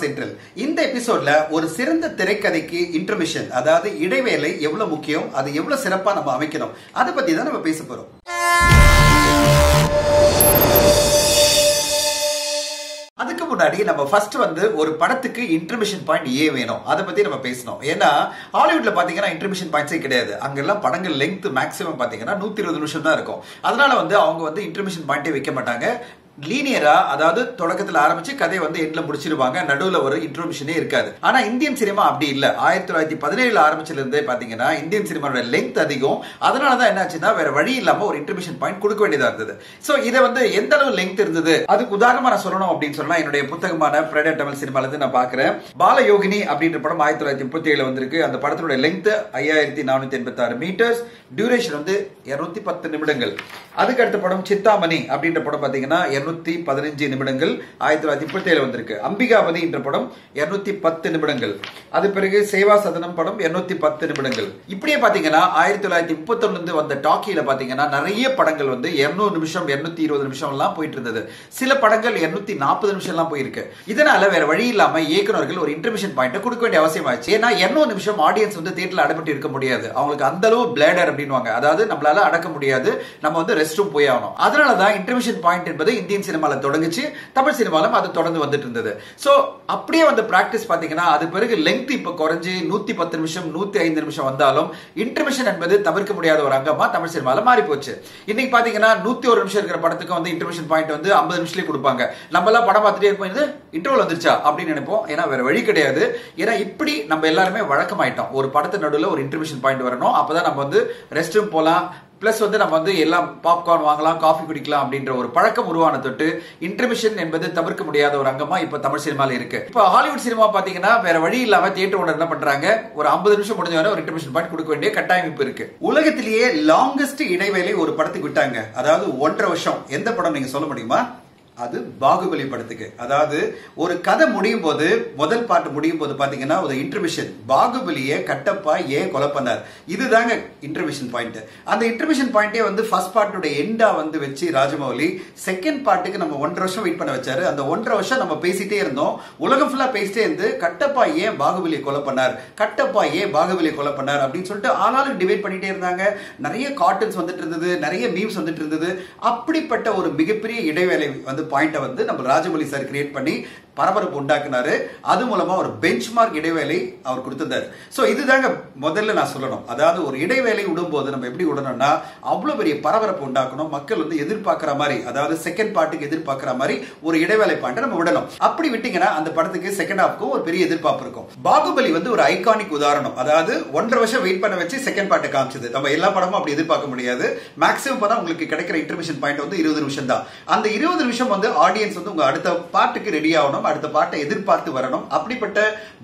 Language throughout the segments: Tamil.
சென்ட்ரல். இந்த எபிசோட்ல ஒரு சிறந்த திரைக்கதைக்கு இன்டர்மிஷன், அதாவது இடைவேளை எவ்வளவு முக்கியம், அது எவ்வளவு சிறப்பா நம்ம அமைக்கணும், அதை பத்தி தான் நம்ம பேச போறோம். அதுக்கு முன்னாடி நம்ம ஃபர்ஸ்ட் ஒரு படத்துக்கு இன்டர்மிஷன் பாயிண்ட் ஏன் வேணும் அதை பத்தி நம்ம பேசணும். ஏன்னா ஹாலிவுட்ல பாத்தீங்கன்னா இன்டர்மிஷன் பாயிண்ட்ஸே கிடையாது. அங்கெல்லாம் படங்கள் லெங்த் மேக்ஸிமம் பாத்தீங்கன்னா 120 நிமிஷம் தான் இருக்கும். அதனால அவங்க இன்டர்மிஷன் பாயிண்டே வைக்க மாட்டாங்க. லீனியரா, அதாவது தொடக்கத்தில் ஆரம்பிச்சு கதையை எண்ட்ல முடிச்சிருவாங்க. நடுவுல ஒரு இன்ட்ரோமிஷனே இருக்காது. ஆனா இந்தியன் சினிமா அப்படி இல்ல. 1917 ஆரம்பிச்சதுல இருந்தே பாத்தீங்கன்னா இந்தியன் சினிமாவோட லெங்த் அதிகம். அதனாலதான் என்னாச்சுன்னா வேற வழி இல்லாம ஒரு இன்டர்மிஷன் பாயிண்ட் கொடுக்க வேண்டியதா இருந்தது. சோ இதை எந்த அளவு லெங்த் இருந்தது அதுக்கு உதாரணமா நான் சொல்லணும் அப்படின்னு சொன்னா என்னுடைய புத்தகமான பிரைட் தமிழ் சினிமால இருந்து நான் பாக்குறேன். பாலயோகினி அப்படின்ற படம் 1937 வந்திருக்கு. அந்த படத்தினுடைய லெங்த் 5486 மீட்டர்ஸ், டியூரேஷன் 210 நிமிடங்கள். அதுக்கு அடுத்த படம் சித்தாமணி அப்படின்ற படம் பாத்தீங்கன்னா 215 நிமிடங்கள், 1937 வந்திருக்கு. அம்பிகாபதி என்ற படம் 210 நிமிடங்கள். அது பிறகு சேவா சதனம் படம் 210 நிமிடங்கள். இப்படியே பாத்தீங்கன்னா 1931 இருந்து வந்த டாக்கியில பாத்தீங்கன்னா நிறைய படங்கள் 200 நிமிஷம் 220 நிமிஷம் எல்லாம் போயிட்டு இருந்தது. சில படங்கள் 240 நிமிஷம் எல்லாம் போயிருக்கு. இதனால வேற வழி இல்லாம இயக்குநர்கள் ஒரு இன்டர்மிஷன் பாயிண்ட் கொடுக்க வேண்டிய அவசியம் ஆச்சு. ஏன்னா 200 நிமிஷம் ஆடியன்ஸ் தியேட்டர்ல அடப்பட்டு இருக்க முடியாது. அவங்களுக்கு அந்த அளவு பிளேடர் அப்படின்வாங்க, அதாவது நம்மளால அடக்க முடியாது. நம்ம ரெஸ்ட் ரூம் போய் ஆகணும். அதனாலதான் இன்டர்மிஷன் பாயிண்ட் என்பது இந்தியன் சினிமால தொடங்குச்சு. தமிழ் சினிமாலும் அது தொடர்ந்து வந்துட்டு இருந்தது. சோ அப்படியே பிராக்டிஸ் பாத்தீங்கன்னா அது பிறகு லெங்த் இப்ப குறைஞ்சு 110 நிமிஷம் 105 நிமிஷம் வந்தாலும் இன்டர்மிஷன் என்பது தவிர்க்க முடியாத ஒரு அங்கமா தமிழ் சினிமால மாறி போச்சு. இன்னைக்கு பாத்தீங்கன்னா 101 நிமிஷம் இருக்கிற படத்துக்கு இன்டர்மிஷன் பாயிண்ட் 50 நிமிஷத்துலயே கொடுப்பாங்க. நம்ம எல்லாம் படம் பார்த்துட்டே இருப்போம், இன்டர்வல் வந்துருச்சா அப்படின்னு நினைப்போம். ஏன்னா வேற வழி கிடையாது. ஏன்னா இப்படி நம்ம எல்லாருமே வழக்கமாயிட்டோம். ஒரு படத்து நடுவில் ஒரு இன்டர்மிஷன் பாயிண்ட் வரணும். அப்பதான் நம்ம ரெஸ்ட் ரூம் போலாம், பிளஸ் நம்ம எல்லாம் பாப்கார்ன் வாங்கலாம், காஃபி குடிக்கலாம் அப்படின்ற ஒரு பழக்கம் உருவான தொட்டு இன்டர்மிஷன் என்பது தவிர்க்க முடியாத ஒரு அங்கமா இப்ப தமிழ் சினிமால இருக்கு. இப்ப ஹாலிவுட் சினிமா பாத்தீங்கன்னா வேற வழி இல்லாம தியேட்டர் ஓனர் என்ன பண்றாங்க, ஒரு 50 நிமிஷம் முடிஞ்ச வரை ஒரு இன்டர்மிஷன் பாயிண்ட் கொடுக்க வேண்டிய கட்டாயம் இப்ப இருக்கு. உலகத்திலேயே லாங்கஸ்ட் இடைவேளை ஒரு படத்துக்கு விட்டாங்க, அதாவது 1.5 வருஷம். எந்த படம் நீங்க சொல்ல முடியுமா? அது பாகுபலி படத்துக்கு. அதாவது ஒரு கதை முடியும் போது, முதல் பாட்டு முடியும் போது பாத்தீங்கன்னா ஒரு இன்டர்மிஷன். பாகுபலியை கட்டப்பா ஏன் கொலை பண்ணார், இதுதாங்க இன்டர்மிஷன் பாயிண்ட். அந்த இன்டர்மிஷன் பாயிண்டே ஃபர்ஸ்ட் பார்ட்டோட எண்டா வச்சு ராஜமௌலி செகண்ட் பார்ட்டுக்கு நம்ம 1.5 வருஷம் வெயிட் பண்ண வச்சாரு. அந்த 1.5 வருஷம் நம்ம பேசிட்டே இருந்தோம், உலகம் ஃபுல்லா பேசிட்டே இருந்து கட்டப்பா ஏன் பாகுபலியை கொலை பண்ணார், கட்டப்பா ஏன் பாகுபலியை கொலை பண்ணார் அப்படின்னு சொல்லிட்டு ஆனாலும் டிபேட் பண்ணிட்டே இருந்தாங்க. நிறைய கார்ட்டூன்ஸ் வந்துட்டு இருந்தது, நிறைய மீம்ஸ் வந்துட்டு இருந்தது. அப்படிப்பட்ட ஒரு மிகப்பெரிய இடைவேளை பாயிண்ட நம்ம ராஜமௌலி சார் கிரியேட் பண்ணி பரபரப்பு உண்டாக்குனாரு. அது மூலமா ஒரு பெஞ்ச்மார்க் இடைவேளை அவர் கொடுத்திருந்தார். சோ இதுதாங்க முதல்ல நான் சொல்லணும். அதாவது ஒரு இடைவேளை விடும்போது நம்ம எப்படி விடணும்னா அவ்வளவு பெரிய பரபரப்பு உண்டாக்கணும். மக்கள் எதிர்பார்க்கிற மாதிரி, அதாவது செகண்ட் பார்ட்டுக்கு எதிர்பார்க்கிற மாதிரி ஒரு இடைவேளை பாயிண்ட் நம்ம விடணும். அப்படி விட்டீங்கன்னா அந்த படத்துக்கு செகண்ட் ஹாஃப்க்கும் ஒரு பெரிய எதிர்பார்ப்பு இருக்கும். பாகுபலி ஒரு ஐகானிக் உதாரணம். அதாவது 1.5 வருஷம் வெயிட் பண்ண வச்சு செகண்ட் பார்ட் காமிச்சது. நம்ம எல்லா படமும் அப்படி எதிர்பார்க்க முடியாது. மேக்ஸிமம் பார்த்தா உங்களுக்கு கிடைக்கிற இன்டர்மிஷன் பாயிண்ட் 20 நிமிஷம் தான். அந்த 20 நிமிஷம் ஆடியன்ஸ் உங்க அடுத்த பார்ட்டுக்கு ரெடி ஆகணும், அடுத்த பாட்டை எதிர்பார்த்து வரணும். அப்படிப்பட்ட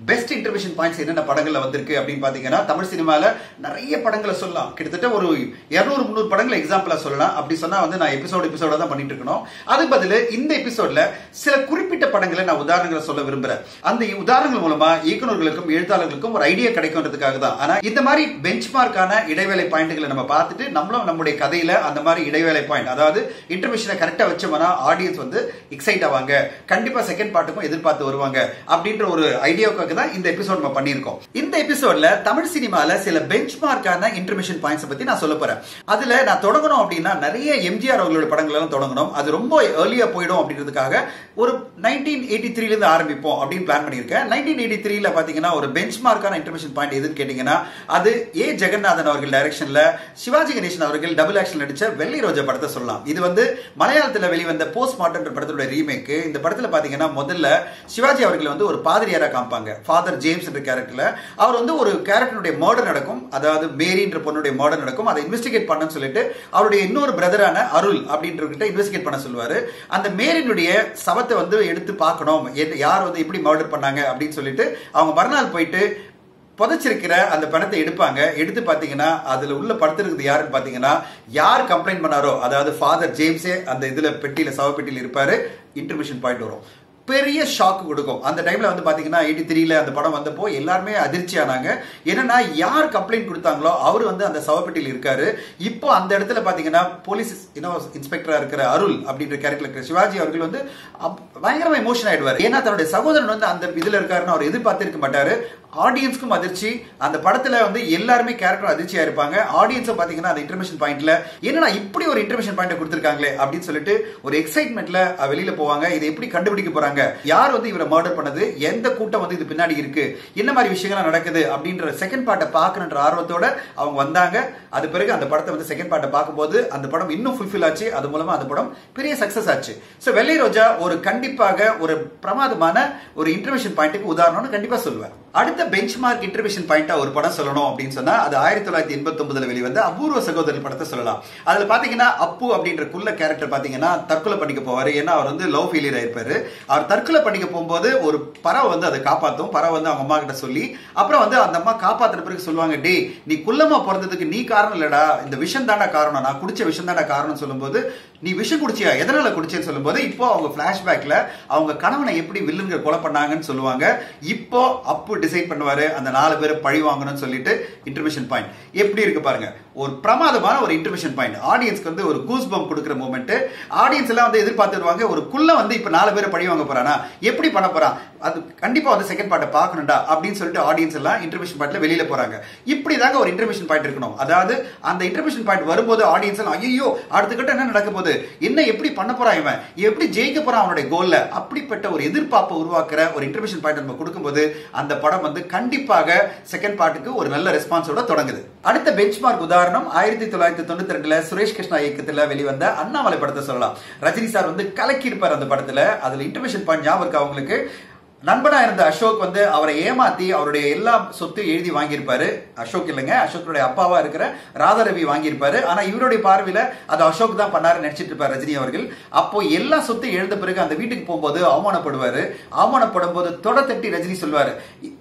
பெஸ்ட் இன்டர்மிஷன் பாயிண்ட்ஸ் என்னென்ன படங்கள்ல வந்திருக்கு அப்படின்னு பாத்தீங்கன்னா தமிழ் சினிமால நிறைய படங்களை சொல்லலாம். கிட்டத்தட்ட ஒரு 200-300 படங்களை எக்ஸாம்பிளா சொல்லலாம். அப்படி சொன்னா நான் எபிசோட தான் பண்ணிட்டு இருக்கணும். அது பதில் இந்த எபிசோட்ல சில குறிப்பிட்ட படங்களை நான் உதாரணங்களை சொல்ல விரும்புறேன். அந்த உதாரணங்கள் மூலமா இயக்குநர்களுக்கும் எழுத்தாளர்களுக்கும் ஒரு ஐடியா கிடைக்கும்ன்றதுக்காக தான். ஆனா இந்த மாதிரி பெஞ்ச்மார்க்கான இடைவேளை பாயிண்ட்களை நம்ம பார்த்துட்டு நம்மளும் நம்முடைய கதையில அந்த மாதிரி இடைவேளை பாயிண்ட், அதாவது இன்டர்மிஷனை கரெக்டா வச்சோம்னா ஆடியன்ஸ் எக்ஸைட் ஆவாங்க, கண்டிப்பா செகண்ட் பார்ட்டுக்கும் எதிர்பார்த்து வருவாங்க அப்படின்ற ஒரு ஐடியாவுக்காக தான் இந்த எபிசோட் நம்ம பண்ணியிருக்கோம். இந்த எபிசோட்ல தமிழ் சினிமால சில பெஞ்ச்மார்க்கான இன்டர்மிஷன் பாயிண்ட்ஸ் பத்தி நான் சொல்ல போறேன். அதுல நான் தொடங்கணும் அப்படின்னா நிறைய எம்ஜிஆர் அவர்களோட படங்கள் எல்லாம் தொடங்கணும், அது ரொம்ப ஏர்லியா போயிடும் அப்படின்றதுக்காக ஒரு 1983 இருந்து ஆரம்பிப்போம் அப்படின்னு பிளான் பண்ணியிருக்கேன். 1983 பாத்தீங்கன்னா ஒரு பெஞ்ச்மார்க்கான இன்டர்மிஷன் பாயிண்ட் எதுன்னு கேட்டீங்கன்னா அது ஏ ஜெகநாதன் அவர்கள் டைரக்ஷன்ல சிவாஜி கணேசன் அவர்கள் டபுள் ஆக்ஷன் நடிச்ச வெள்ளை ரோஜா படத்தை சொல்லலாம். இது மலையாளத்தில் வெளிவந்த போஸ்ட் மார்ட்டம் படத்தோட ரீமேக். இந்த படத்துல பாத்தீங்கன்னா முதல்ல சிவாஜி அவர்கள் ஒரு பாதிரியாரா காமிப்பாங்க. ஃபாதர் ஜேம்ஸ் என்ற கேரக்டர்ல அவர் ஒரு கேரக்டருடைய மர்டர் நடக்கும், அதாவது மேரின்ற பொண்ணுடைய மர்டர் நடக்கும். அதை இன்வெஸ்டிகேட் பண்ணணும்னு சொல்லிட்டு அவருடைய இன்னொரு பிரதரான அருள் அப்படின்றவர்கிட்ட இன்வெஸ்டிகேட் பண்ண சொல்லுவாரு. அந்த மேரினுடைய சவத்தை எடுத்து பார்க்கணும், யார் எப்படி மர்டர் பண்ணாங்க அப்படின்னு சொல்லிட்டு அவங்க மறுநாள் போயிட்டு புதைச்சிருக்கிற அந்த பணத்தை எடுப்பாங்க. எடுத்து பாத்தீங்கன்னா அதுல உள்ள படுத்திருக்கிறது யாருன்னு பாத்தீங்கன்னா யார் கம்ப்ளைண்ட் பண்ணாரோ, அதாவது ஃபாதர் ஜேம்ஸே அந்த இதுல பெட்டியில சவ பெட்டியில இருப்பாரு. இன்டர்மிஷன் பாயிண்ட் வரும். பெரிய ஷாக் கொடுக்கும். அந்த டைம்ல வந்து பாத்தீங்கன்னா 83ல அந்த படம் வந்தப்போ எல்லாருமே அதிர்ச்சி ஆனாங்க. என்னன்னா யார் கம்ப்ளைண்ட் கொடுத்தாங்களோ அவர் வந்து அந்த சவப்பெட்டியில் இருக்காரு. இப்போ அந்த இடத்துல பாத்தீங்கன்னா போலீஸ் இன்ஸ்பெக்டரா இருக்கிற அருள் அப்படின்ற கேரக்டர் இருக்கிற சிவாஜி அவர்கள் வந்து பயங்கரமா எமோஷன் ஆயிடுவார். ஏன்னா தன்னுடைய சகோதரன் வந்து அந்த இதுல இருக்காருன்னு அவர் எதிர்பார்த்திருக்க மாட்டாரு. ஆடியன்ஸ்க்கும் அதிர்ச்சி, அந்த படத்துல வந்து எல்லாருமே கேரக்டர் அதிர்ச்சியா இருப்பாங்க. ஆடியன்ஸும் பாத்தீங்கன்னா அந்த இன்டர்மிஷன் பாயிண்ட்ல என்னன்னா இப்படி ஒரு இன்டர்மிஷன் பாயிண்ட் கொடுத்திருக்காங்களே அப்படின்னு சொல்லிட்டு ஒரு எக்ஸைட்மெண்ட்ல வெளியில போவாங்க. இதை எப்படி கண்டுபிடிக்க போறாங்க, யார் வந்து இவரை மர்டர் பண்ணது, எந்த கூட்டம் வந்து இது பின்னாடி இருக்கு, என்ன மாதிரி விஷயங்கள் நடக்குது அப்படின்ற செகண்ட் பார்ட்டை பார்க்கணுன்ற ஆர்வத்தோட அவங்க வந்தாங்க. அது பிறகு அந்த படத்தை வந்து செகண்ட் பார்ட்டை பார்க்கும்போது அந்த படம் இன்னும் ஃபுல்ஃபில் ஆச்சு. அது மூலமா அந்த படம் பெரிய சக்சஸ் ஆச்சு. சோ வெள்ளை ரோஜா ஒரு கண்டிப்பாக ஒரு பிரமாதமான ஒரு இன்டர்மிஷன் பாயிண்ட்டுக்கு உதாரணம்னு கண்டிப்பா சொல்லுவேன். அடுத்த பெஞ்ச்மார்க் இன்டர்மிஷன் பாயிண்டா ஒரு படம் சொல்லணும் அப்படின்னு சொன்னா அது 1989 வெளிவந்த அபூர்வ சகோதரர் படத்தை சொல்லலாம். அதுல பாத்தீங்கன்னா அப்பு அப்படின்ற குள்ள கேரக்டர் பாத்தீங்கன்னா தற்கொலை பண்ணிக்க போவாரு. ஏன்னா அவர் வந்து லவ் ஃபெயிலியர் ஆயிருப்பாரு. அவர் தற்கொலை பண்ணிக்க போகும்போது ஒரு பறவை வந்து அதை காப்பாத்தும். பறவை வந்து அவங்க அம்மா கிட்ட சொல்லி அப்புறம் வந்து அந்த அம்மா காப்பாத்தின பிறகு சொல்லுவாங்க, டே நீ குள்ளமா பிறந்ததுக்கு நீ காரணம் இல்லடா, இந்த விஷம் தாண்டா காரணம், நான் குடிச்ச விஷம் தாண்டா காரணம் சொல்லும்போது நீ விஷம் குடிச்சியா, எதனால குடிச்சேன்னு சொல்லும்போது இப்போ அவங்க பிளாஷ்பேக்ல அவங்க கணவனை எப்படி வில்லன்கள் கொலை பண்ணாங்கன்னு சொல்லுவாங்க. இப்போ அப்பு டிசைட் பண்ணுவாரு அந்த 4 பேரை பழி வாங்கணும்னு சொல்லிட்டு இன்டர்மிஷன் பாயிண்ட் எப்படி இருக்கு பாருங்க. ஒரு பிரமாதமான ஒரு இன்டர்மிஷன் பாயிண்ட். ஆடியன்ஸ்க்கு வந்து ஒரு கூஸ் பம்ப் கொடுக்கிற மூமெண்ட். ஆடியன்ஸ் எல்லாம் வந்து எதிர்பார்த்துருவாங்க ஒரு குள்ள வந்து இப்ப 4 பேரை பழி வாங்க போறானா, எப்படி பண்ண போறான், அது கண்டிப்பா வந்து செகண்ட் பார்ட்டை பார்க்கணும்டா அப்படின்னு சொல்லிட்டு ஆடியன்ஸ் எல்லாம் இன்டர்மிஷன் பாயிண்ட்ல வெளியில போறாங்க. இப்படிதாங்க ஒரு இன்டர்மிஷன் பாயிண்ட் இருக்கணும். அதாவது அந்த இன்டர்மிஷன் பாயிண்ட் வரும்போது ஆடியன்ஸ் எல்லாம் ஐயோ அடுத்த கட்ட என்ன நடக்க போகுது, என்ன எப்படி பண்ண போறான், இவன் எப்படி ஜெயிக்க போறான் அவனுடைய கோல்ல, அப்படிப்பட்ட ஒரு எதிர்பார்ப்பை உருவாக்குற ஒரு இன்டர்மிஷன் பாயிண்ட் நம்ம கொடுக்கும்போது அந்த படம் வந்து கண்டிப்பாக செகண்ட் பார்ட்டுக்கு ஒரு நல்ல ரெஸ்பான்ஸோட தொடங்குது. அடுத்த பெஞ்ச்மார்க் உதாரணம் 1992ல சுரேஷ் கிருஷ்ணா இயக்கத்துல வெளிவந்த அண்ணாமலை படத்தை சொல்லலாம். ரஜினி சார் வந்து கலக்கி இருப்பார் அந்த படத்துல. அதுல இன்டர்மிஷன் பாயிண்ட் ஞாபகம் இருக்கா அவங்களுக்கு? நண்பனா இருந்த அசோக் வந்து அவரை ஏமாத்தி அவருடைய எல்லா சொத்து எழுதி வாங்கியிருப்பாரு. அசோக் இல்லைங்க, அசோக்குடைய அப்பாவா இருக்கிற ராதாரவி வாங்கியிருப்பாரு. ஆனா இவருடைய பார்வையில அது அசோக் தான் பண்ணாரு நினைச்சிட்டு இருப்பார் ரஜினி அவர்கள். அப்போ எல்லா சொத்து எழுந்த பிறகு அந்த வீட்டுக்கு போகும்போது அவமானப்படுவாரு. அவமானப்படும் போது தொட தட்டி ரஜினி சொல்வாரு,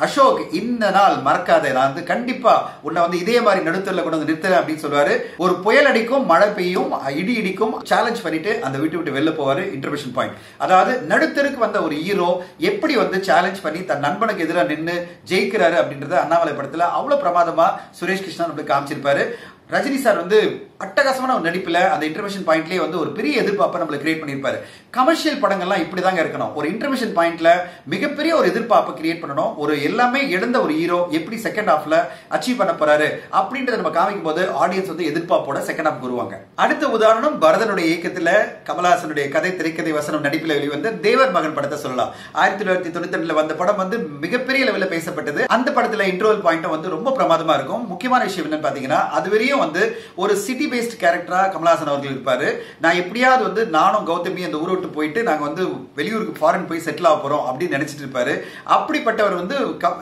அசோக் இந்த நாள் மறக்காத, நான் வந்து கண்டிப்பா உன்னை வந்து இதே மாதிரி நடுத்தரில் கொண்டு வந்து நிறுத்துறேன் அப்படின்னு சொல்லுவாரு. ஒரு புயல் அடிக்கும், மழை பெய்யும், இடி இடிக்கும், சேலஞ்ச் பண்ணிட்டு அந்த வீட்டு விட்டு வெளில போவாரு. Intermission point. அதாவது நடுத்தருக்கு வந்த ஒரு ஹீரோ எப்படி வந்து சேலஞ்ச் பண்ணி தன் நண்பனுக்கு எதிராக நின்று ஜெயிக்கிறாரு அப்படின்றத அண்ணாமலை படத்துல அவ்வளவு பிரமாதமா சுரேஷ் கிருஷ்ணா நம்மளுக்கு காமிச்சிருப்பாரு. ரஜினி சார் வந்து அட்டகாசமான ஒரு நடிப்புல அந்த இன்டர்மிஷன் பாயிண்ட்லயே வந்து ஒரு பெரிய எதிர்பார்ப்பை நம்மளுக்கு கிரியேட் பண்ணிருப்பாரு. கமர்ஷியல் படங்கள்லாம் இப்படிதாங்க இருக்கணும். ஒரு இன்டர்மிஷன் பாயிண்ட்ல மிகப்பெரிய ஒரு எதிர்பார்ப்பை கிரியேட் பண்ணணும். ஒரு எல்லாமே இழந்த ஒரு ஹீரோ எப்படி செகண்ட் ஹாஃப்ல அச்சீவ் பண்ண போறாரு அப்படின்றத நம்ம காமிக்கும் போது ஆடியன்ஸ் வந்து எதிர்பார்ப்போட செகண்ட் ஹாஃப் வருவாங்க. அடுத்த உதாரணம் பரதனுடைய இயக்கத்துல கமலஹாசனுடைய கதை, திரைக்கதை, வசனம், நடிப்புல வெளிவந்த தேவர் மகன் படத்தை சொல்லலாம். 1992ல வந்த படம் வந்து மிகப்பெரிய லெவலில் பேசப்பட்டது. அந்த படத்துல இன்டர்வல் பாயிண்ட் வந்து ரொம்ப பிரமாதமா இருக்கும். முக்கியமான விஷயம் என்னன்னு பாத்தீங்கன்னா அதுவரையும் வந்து ஒரு சிட்டி பேஸ்ட் கேரக்டரா கமலஹாசன் அவர்கள் இருப்பாரு. நான் எப்படியாவது வந்து நானும் கௌதமி அந்த ஊரை விட்டு போயிட்டு நாங்க வந்து வெளியூருக்கு ஃபாரின் போய் செட்டில் ஆக போறோம் அப்படின்னு நினைச்சிட்டு இருப்பாரு. அப்படிப்பட்டவர் வந்து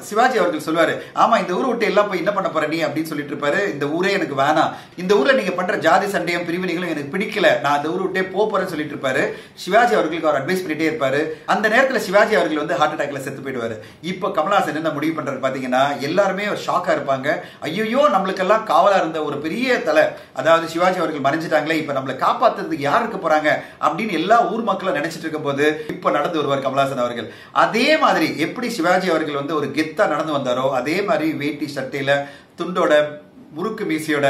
சிவாஜி அவர்கள் சொல்வாரு, ஆமா இந்த ஊரை விட்டு எல்லாம் போய் என்ன பண்ண போற நீ அப்படின்னு சொல்லிட்டு இருப்பாரு. இந்த ஊரே எனக்கு வேணாம், இந்த ஊர்ல நீங்க பண்ற ஜாதி சண்டையும் பிரிவினைகளும் எனக்கு பிடிக்கல, நான் அந்த ஊரை விட்டே போறேன்னு சொல்லிட்டு இருப்பாரு. சிவாஜி அவர்களுக்கு அவர் அட்வைஸ் பண்ணிட்டே இருப்பாரு. அந்த நேரத்தில் சிவாஜி அவர்கள் வந்து ஹார்ட் அட்டாக்ல செத்து போயிடுவாரு. இப்போ கமலஹாசன் என்ன முடிவு பண்றாரு பாத்தீங்கன்னா எல்லாருமே ஷாக்கா இருப்பாங்க. ஐயோ நம்மளுக்கெல்லாம் காவலா இருந்த ஒரு பெரிய தலை, அதாவது சிவாஜி அவர்கள் மறைஞ்சிட்டாங்களே, இப்ப நம்மளை காப்பாத்துறதுக்கு யார் இருக்க போறாங்க அப்படின்னு எல்லா ஊர் மக்களும் நினைச்சிட்டு இருக்கும் போது இப்ப நடந்து வருவார் கமலஹாசன் அவர்கள். அதே மாதிரி எப்படி சிவாஜி அவர்கள் வந்து ஒரு கெத்தா நடந்து வந்தாரோ அதே மாதிரி வேட்டி சட்டையில துண்டோட முறுக்கு மீசியோட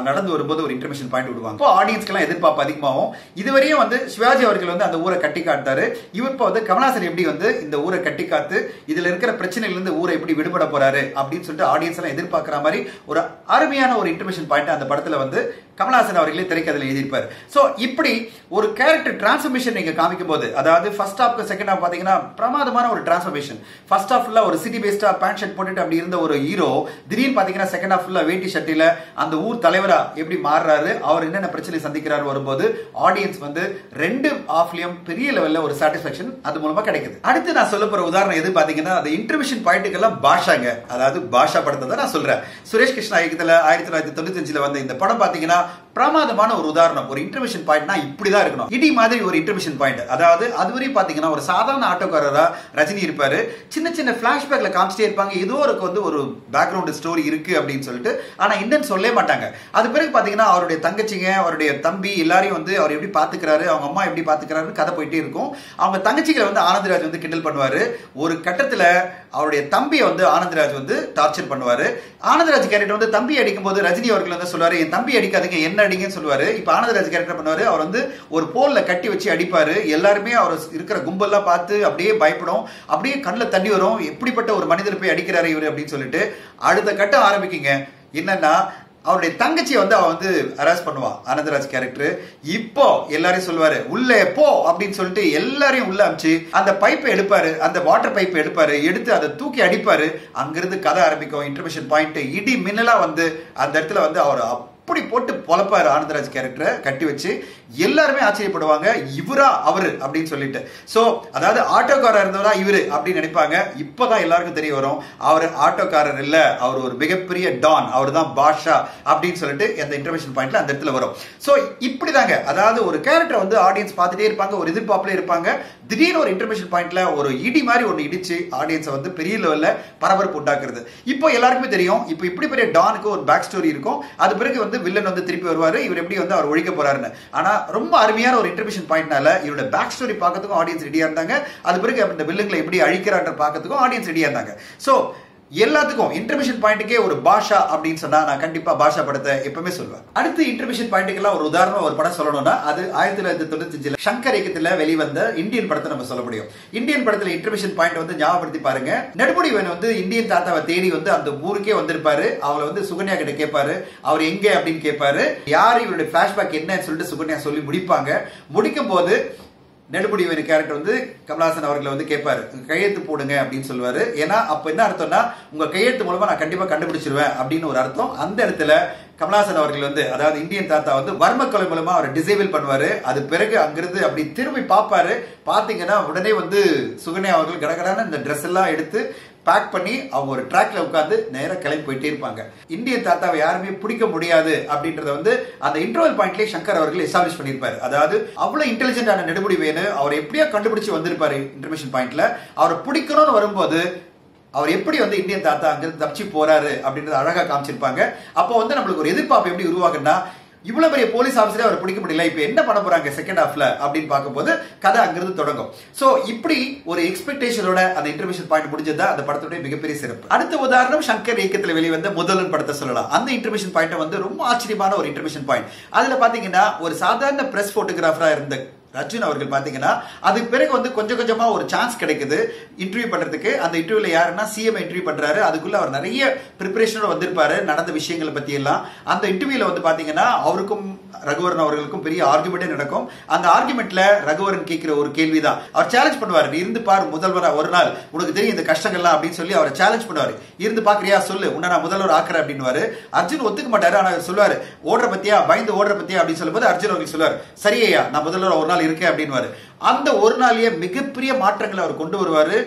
நடந்து வரும்போது ஒரு இன்டர்மிஷன் பாயிண்ட் விடுவாங்க. இப்போ ஆடியன்ஸ்க்கு எல்லாம் எதிர்பார்ப்பு அதிகமாகும். இதுவரையும் வந்து சிவாஜி அவர்கள் வந்து அந்த ஊரை கட்டி காட்டாரு. இவர் இப்போ வந்து கமலஹாசன் எப்படி வந்து இந்த ஊரை கட்டி காத்து இதுல இருக்கிற பிரச்சனையில இருந்து ஊரை எப்படி விடுபட போறாரு அப்படின்னு சொல்லிட்டு ஆடியன்ஸ் எல்லாம் எதிர்பார்க்கிற மாதிரி ஒரு அருமையான ஒரு இன்டர்மிஷன் பாயிண்ட் அந்த படத்துல வந்து கமலஹாசன் அவர்களே திரைக்கதையில் எழுதியிருப்பார். சோ இப்படி ஒரு கேரக்டர் டிரான்ஸ்ஃபர்மேஷன் நீங்க காமிக்கும் போது, அதாவது ஃபர்ஸ்ட் ஹாஃப்க்கு செகண்ட் ஹாஃப் பாத்தீங்கன்னா பிரமாதமான ஒரு டிரான்ஸ்ஃபர்மேஷன். ஃபர்ஸ்ட் ஹாஃப்ல ஒரு சிட்டி பேஸ்டா பேண்ட் ஷர்ட் போட்டுட்டு அப்படி இருந்த ஒரு ஹீரோ திடீர்னு பாத்தீங்கன்னா செகண்ட் ஹாஃப்ல வேட்டி ஷர்ட்டில அந்த ஊர் தலைவரா எப்படி மாறுறாரு, அவர் என்னென்ன பிரச்சனை சந்திக்கிறாரு வரும்போது ஆடியன்ஸ் வந்து ரெண்டு ஹாஃப்லயும் பெரிய லெவல்ல ஒரு சாட்டிஸ்பாக்சன் அது மூலமா கிடைக்குது. அடுத்து நான் சொல்ல போற உதாரணம் எது பாத்தீங்கன்னா அந்த இன்டர்மிஷன் பாயிண்ட்டுக்கெல்லாம் பாஷாங்க. அதாவது பாஷா படத்தை தான் நான் சொல்றேன். சுரேஷ் கிருஷ்ணா இயக்கத்துல 1995ல வந்த இந்த படம் பாத்தீங்கன்னா பிரமாதமான ஒரு உதாரணம். ஒரு இன்டர்மிஷன் பாயிண்ட்னா இப்படிதான் இருக்கணும். இடி மாதிரி ஒரு இன்டர்மிஷன் பாயிண்ட். அதாவது அதுவரை பாத்தீங்கன்னா ஒரு சாதாரண ஆட்டோக்காரரா ரஜினி இருப்பாரு. சின்ன சின்ன பிளாஷ்பேக்ல காமிச்சிட்டே இருப்பாங்க. ஏதோ ஒரு பேக்ரவுண்ட் ஸ்டோரி இருக்கு அப்படின்னு சொல்லிட்டு. ஆனா என்னன்னு சொல்லவே மாட்டாங்க. அது பிறகு பாத்தீங்கன்னா அவருடைய தங்கச்சிங்க, அவருடைய தம்பி எல்லாரையும் அவர் எப்படி பாத்துக்கிறாரு, அவங்க அம்மா எப்படி பாத்துக்கிறாரு கதை போயிட்டே இருக்கும். அவங்க தங்கச்சிகளை ஆனந்தராஜ் கிண்டல் பண்ணுவாரு. ஒரு கட்டத்துல அவருடைய தம்பியை ஆனந்தராஜ் டார்ச்சர் பண்ணுவாரு. ஆனந்தராஜ் கேரக்டர் தம்பி அடிக்கும் போது ரஜினி அவர்கள் சொல்லுவாரு, என் தம்பி அடிக்காதீங்க, என்ன அடிங்கன்னு சொல்லுவாரு. இப்ப ஆனந்தராஜ் கேரக்டர் பண்ணுவாரு, அவர் ஒரு போல்ல கட்டி வச்சு அடிப்பாரு. எல்லாருமே அவர் இருக்கிற கும்பல்லாம் பார்த்து அப்படியே பயப்படும். அப்படியே கண்ணில் தண்ணி வரும். எப்படிப்பட்ட ஒரு மனிதர் போய் அடிக்கிறாரு இவரு அப்படின்னு சொல்லிட்டு. அடுத்த கட்டம் ஆரம்பிக்குங்க. என்னன்னா அவருடைய தங்கச்சியை ஹராஸ் பண்ணுவா ஆனந்தராஜ் கேரக்டர். இப்போ எல்லாரையும் சொல்லுவாரு, உள்ளே போ அப்படின்னு சொல்லிட்டு எல்லாரையும் உள்ள அமிச்சு அந்த பைப்பை எடுப்பாரு, அந்த வாட்டர் பைப்பை எடுப்பாரு, எடுத்து அதை தூக்கி அடிப்பாரு. அங்கிருந்து கதை ஆரம்பிக்கும். இன்டர்மிஷன் பாயிண்ட் இடி மின்னலா அந்த இடத்துல அவர் அப்படி போட்டு பொழப்பாரு ஆனந்தராஜ் கேரக்டரை கட்டி வச்சு. எல்லாருமே ஆச்சரியப்படுவாங்க, இவரா அவரு அப்படின்னு சொல்லிட்டு. சோ அதாவது ஆட்டோக்காரர் இருந்தவரா இவரு அப்படின்னு நினைப்பாங்க. இப்பதான் எல்லாருக்கும் தெரிய வரும், அவர் ஆட்டோக்காரர் இல்ல, அவர் ஒரு மிகப்பெரிய டான், அவர் தான் பாஷா அப்படின்னு சொல்லிட்டு அந்த இன்டர்மிஷன் பாயிண்ட்ல அந்த இடத்துல வரும். சோ இப்படிதாங்க, அதாவது ஒரு கேரக்டர் ஆடியன்ஸ் பார்த்துட்டே இருப்பாங்க, ஒரு எதிர்பார்ப்புல இருப்பாங்க. திடீர்னு ஒரு இன்டர்மிஷன் பாயிண்ட்ல ஒரு இடி மாதிரி ஒன்னு இடிச்சு ஆடியன்ஸை பெரிய லெவல்ல பரபரப்பு உண்டாக்குறது. இப்போ எல்லாருக்குமே தெரியும், இப்போ இப்படி பெரிய டானுக்கு ஒரு பேக் ஸ்டோரி இருக்கும். அது பிறகு வில்லன் திருப்பி வருவாரு, இவர் எப்படி அவர் ஒழிக்க போறாருன்னு. ஆனா ரொம்ப அருமையான ஒரு இன்டர்மிஷன் பாயிண்ட்னால இவரோட பேக் ஸ்டோரி பார்க்கறதுக்கும் ஆடியன்ஸ் ரெடியா இருந்தாங்க. அது பிறகு இந்த வில்லன்களை எப்படி அழிக்கிறான்ற பார்க்கறதுக்கும் ஆடியன்ஸ் ரெடியா இருந்தாங்க. சோ எல்லாத்துக்கும் இன்டர்மிஷன் பாயிண்ட்டுக்கே ஒரு பாஷா அப்படின்னு சொன்னா நான் கண்டிப்பா பாஷா படத்தை எப்பவுமே சொல்லுவேன். அடுத்து இன்டர்மிஷன் பாயிண்ட்டுக்கெல்லாம் ஒரு உதாரணம் ஒரு படம் சொல்லணும்னா அது 1995 சங்கர் இயக்கத்துல வெளிவந்த இந்தியன் படத்தை நம்ம சொல்ல முடியும். இந்தியன் படத்துல இன்டர்மிஷன் பாயிண்ட் ஞாபகப்படுத்தி பாருங்க. நெடுமுடி வேணு இந்தியன் தாத்தாவை தேடி அந்த ஊருக்கே வந்திருப்பாரு. அவளை சுகன்யா கிட்ட கேட்பாரு, அவர் எங்க அப்படின்னு கேட்பாரு. யாரு இவருடைய பிளாஷ்பேக் என்னன்னு சொல்லிட்டு சுகன்யா சொல்லி முடிப்பாங்க. முடிக்கும் போது நெடுமுடி வேணு கேரக்டர் கமலஹாசன் அவர்களை கேட்பாரு, கையெழுத்து போடுங்க அப்படின்னு சொல்லுவாரு. ஏன்னா அப்ப என்ன அர்த்தம்னா, உங்க கையெழுத்து மூலமா நான் கண்டிப்பா கண்டுபிடிச்சிருவேன் அப்படின்னு ஒரு அர்த்தம். அந்த இடத்துல கமலஹாசன் அவர்கள் அதாவது இந்தியன் தாத்தா வர்மக்கொலை மூலமா அவரை டிசேபிள் பண்ணுவாரு. அது பிறகு அங்கிருந்து அப்படி திரும்பி பார்ப்பாரு. பாத்தீங்கன்னா உடனே சுகன்யா அவர்கள் கடகடான இந்த ட்ரெஸ் எல்லாம் எடுத்து பேக் பண்ணி அவங்க ஒரு ட்ராக்ல உட்கார்ந்து நேரா கிளம்பி போயிட்டே இருப்பாங்க. இந்தியன் தாத்தாவை யாருமே பிடிக்க முடியாது அப்படின்றத அந்த இன்டர்வல் பாயிண்ட்லயே சங்கர் அவர்கள் எஸ்டாப்ளிஷ் பண்ணிருப்பாரு. அதாவது அவ்வளவு இன்டெலிஜென்டான நெடுமுடி வேணு அவர் எப்படியா கண்டுபிடிச்சு வந்திருப்பாரு இன்டர்மிஷன் பாயிண்ட்ல. அவரை பிடிக்கணும்னு வரும்போது அவர் எப்படி இந்தியன் தாத்தா அங்கிருந்து தப்பிச்சு போறாரு அப்படின்றத அழகா காமிச்சிருப்பாங்க. அப்போ நம்மளுக்கு ஒரு எதிர்பார்ப்பு எப்படி உருவாகுன்னா, இவ்வளவு பெரிய போலீஸ் ஆபீசரே அவர் பிடிக்க முடியல, இப்ப என்ன பண்ண போறாங்க செகண்ட் ஹாஃப்ல அப்படின்னு பார்க்கும்போது கதை அங்கிருந்து தொடங்கும். சோ இப்படி ஒரு எக்ஸ்பெக்டேஷனோட அந்த இன்டர்மிஷன் பாயிண்ட் முடிஞ்சதா அந்த படத்துடைய மிகப்பெரிய சிறப்பு. அடுத்த உதாரணம் சங்கர் இயக்கத்தில் வெளிவந்த முதல்வன் படத்தை சொல்லலாம். அந்த இன்டர்மிஷன் பாயிண்ட் ரொம்ப ஆச்சரியமான ஒரு இன்டர்மிஷன் பாயிண்ட். அதுல பாத்தீங்கன்னா ஒரு சாதாரண பிரஸ் போட்டோகிராஃபரா இருந்த அர்ஜுன் அவர்கள் பாத்தீங்கன்னா அதுக்கு பிறகு கொஞ்சம் கொஞ்சமா ஒரு சான்ஸ் கிடைக்குது இன்டர்வியூ பண்றதுக்கு. அந்த இன்டர்வியூல யாருன்னா சிஎம் இன்டர்வியூ பண்றாரு. அதுக்குள்ள அவர் நிறைய ப்ரிப்பரேஷனோட வந்திருப்பாரு, நடந்த விஷயங்களை பத்தி எல்லாம். அந்த இன்டர்வியூல பாத்தீங்கன்னா அவருக்கும் ரகுவரன் அவர்களுக்கும் பெரிய ஆர்குமெண்டே நடக்கும். அந்த ஆர்குமெண்ட்ல ரகுவரன் கேட்கிற ஒரு கேள்விதான் அவர் சேலஞ்ச் பண்ணுவாரு, நீ இருந்து பாரு முதல்வரா ஒரு நாள், உனக்கு தெரியும் இந்த கஷ்டங்கள்லாம் அப்படின்னு சொல்லி அவரை சேலஞ்ச் பண்ணுவாரு. இருந்து பாக்குறியா சொல்லு, உன்னை நான் முதல்வர் ஆக்குறேன் அப்படின்னு. அர்ஜுன் ஒத்துக்க மாட்டாரு. ஆனா அவர் சொல்லுவாரு, ஓடுற பத்தியா, பயந்து ஓடுற பத்தியா அப்படின்னு சொல்லும்போது அர்ஜுன் அவர்கள் சொல்லுவாரு, சரியா நான் முதல்வர் ஒரு நாள் இருக்கேன் அப்படின்னு. அந்த ஒரு நாளையே மிகப்பெரிய மாற்றங்களை அவர் கொண்டு வருவாரு.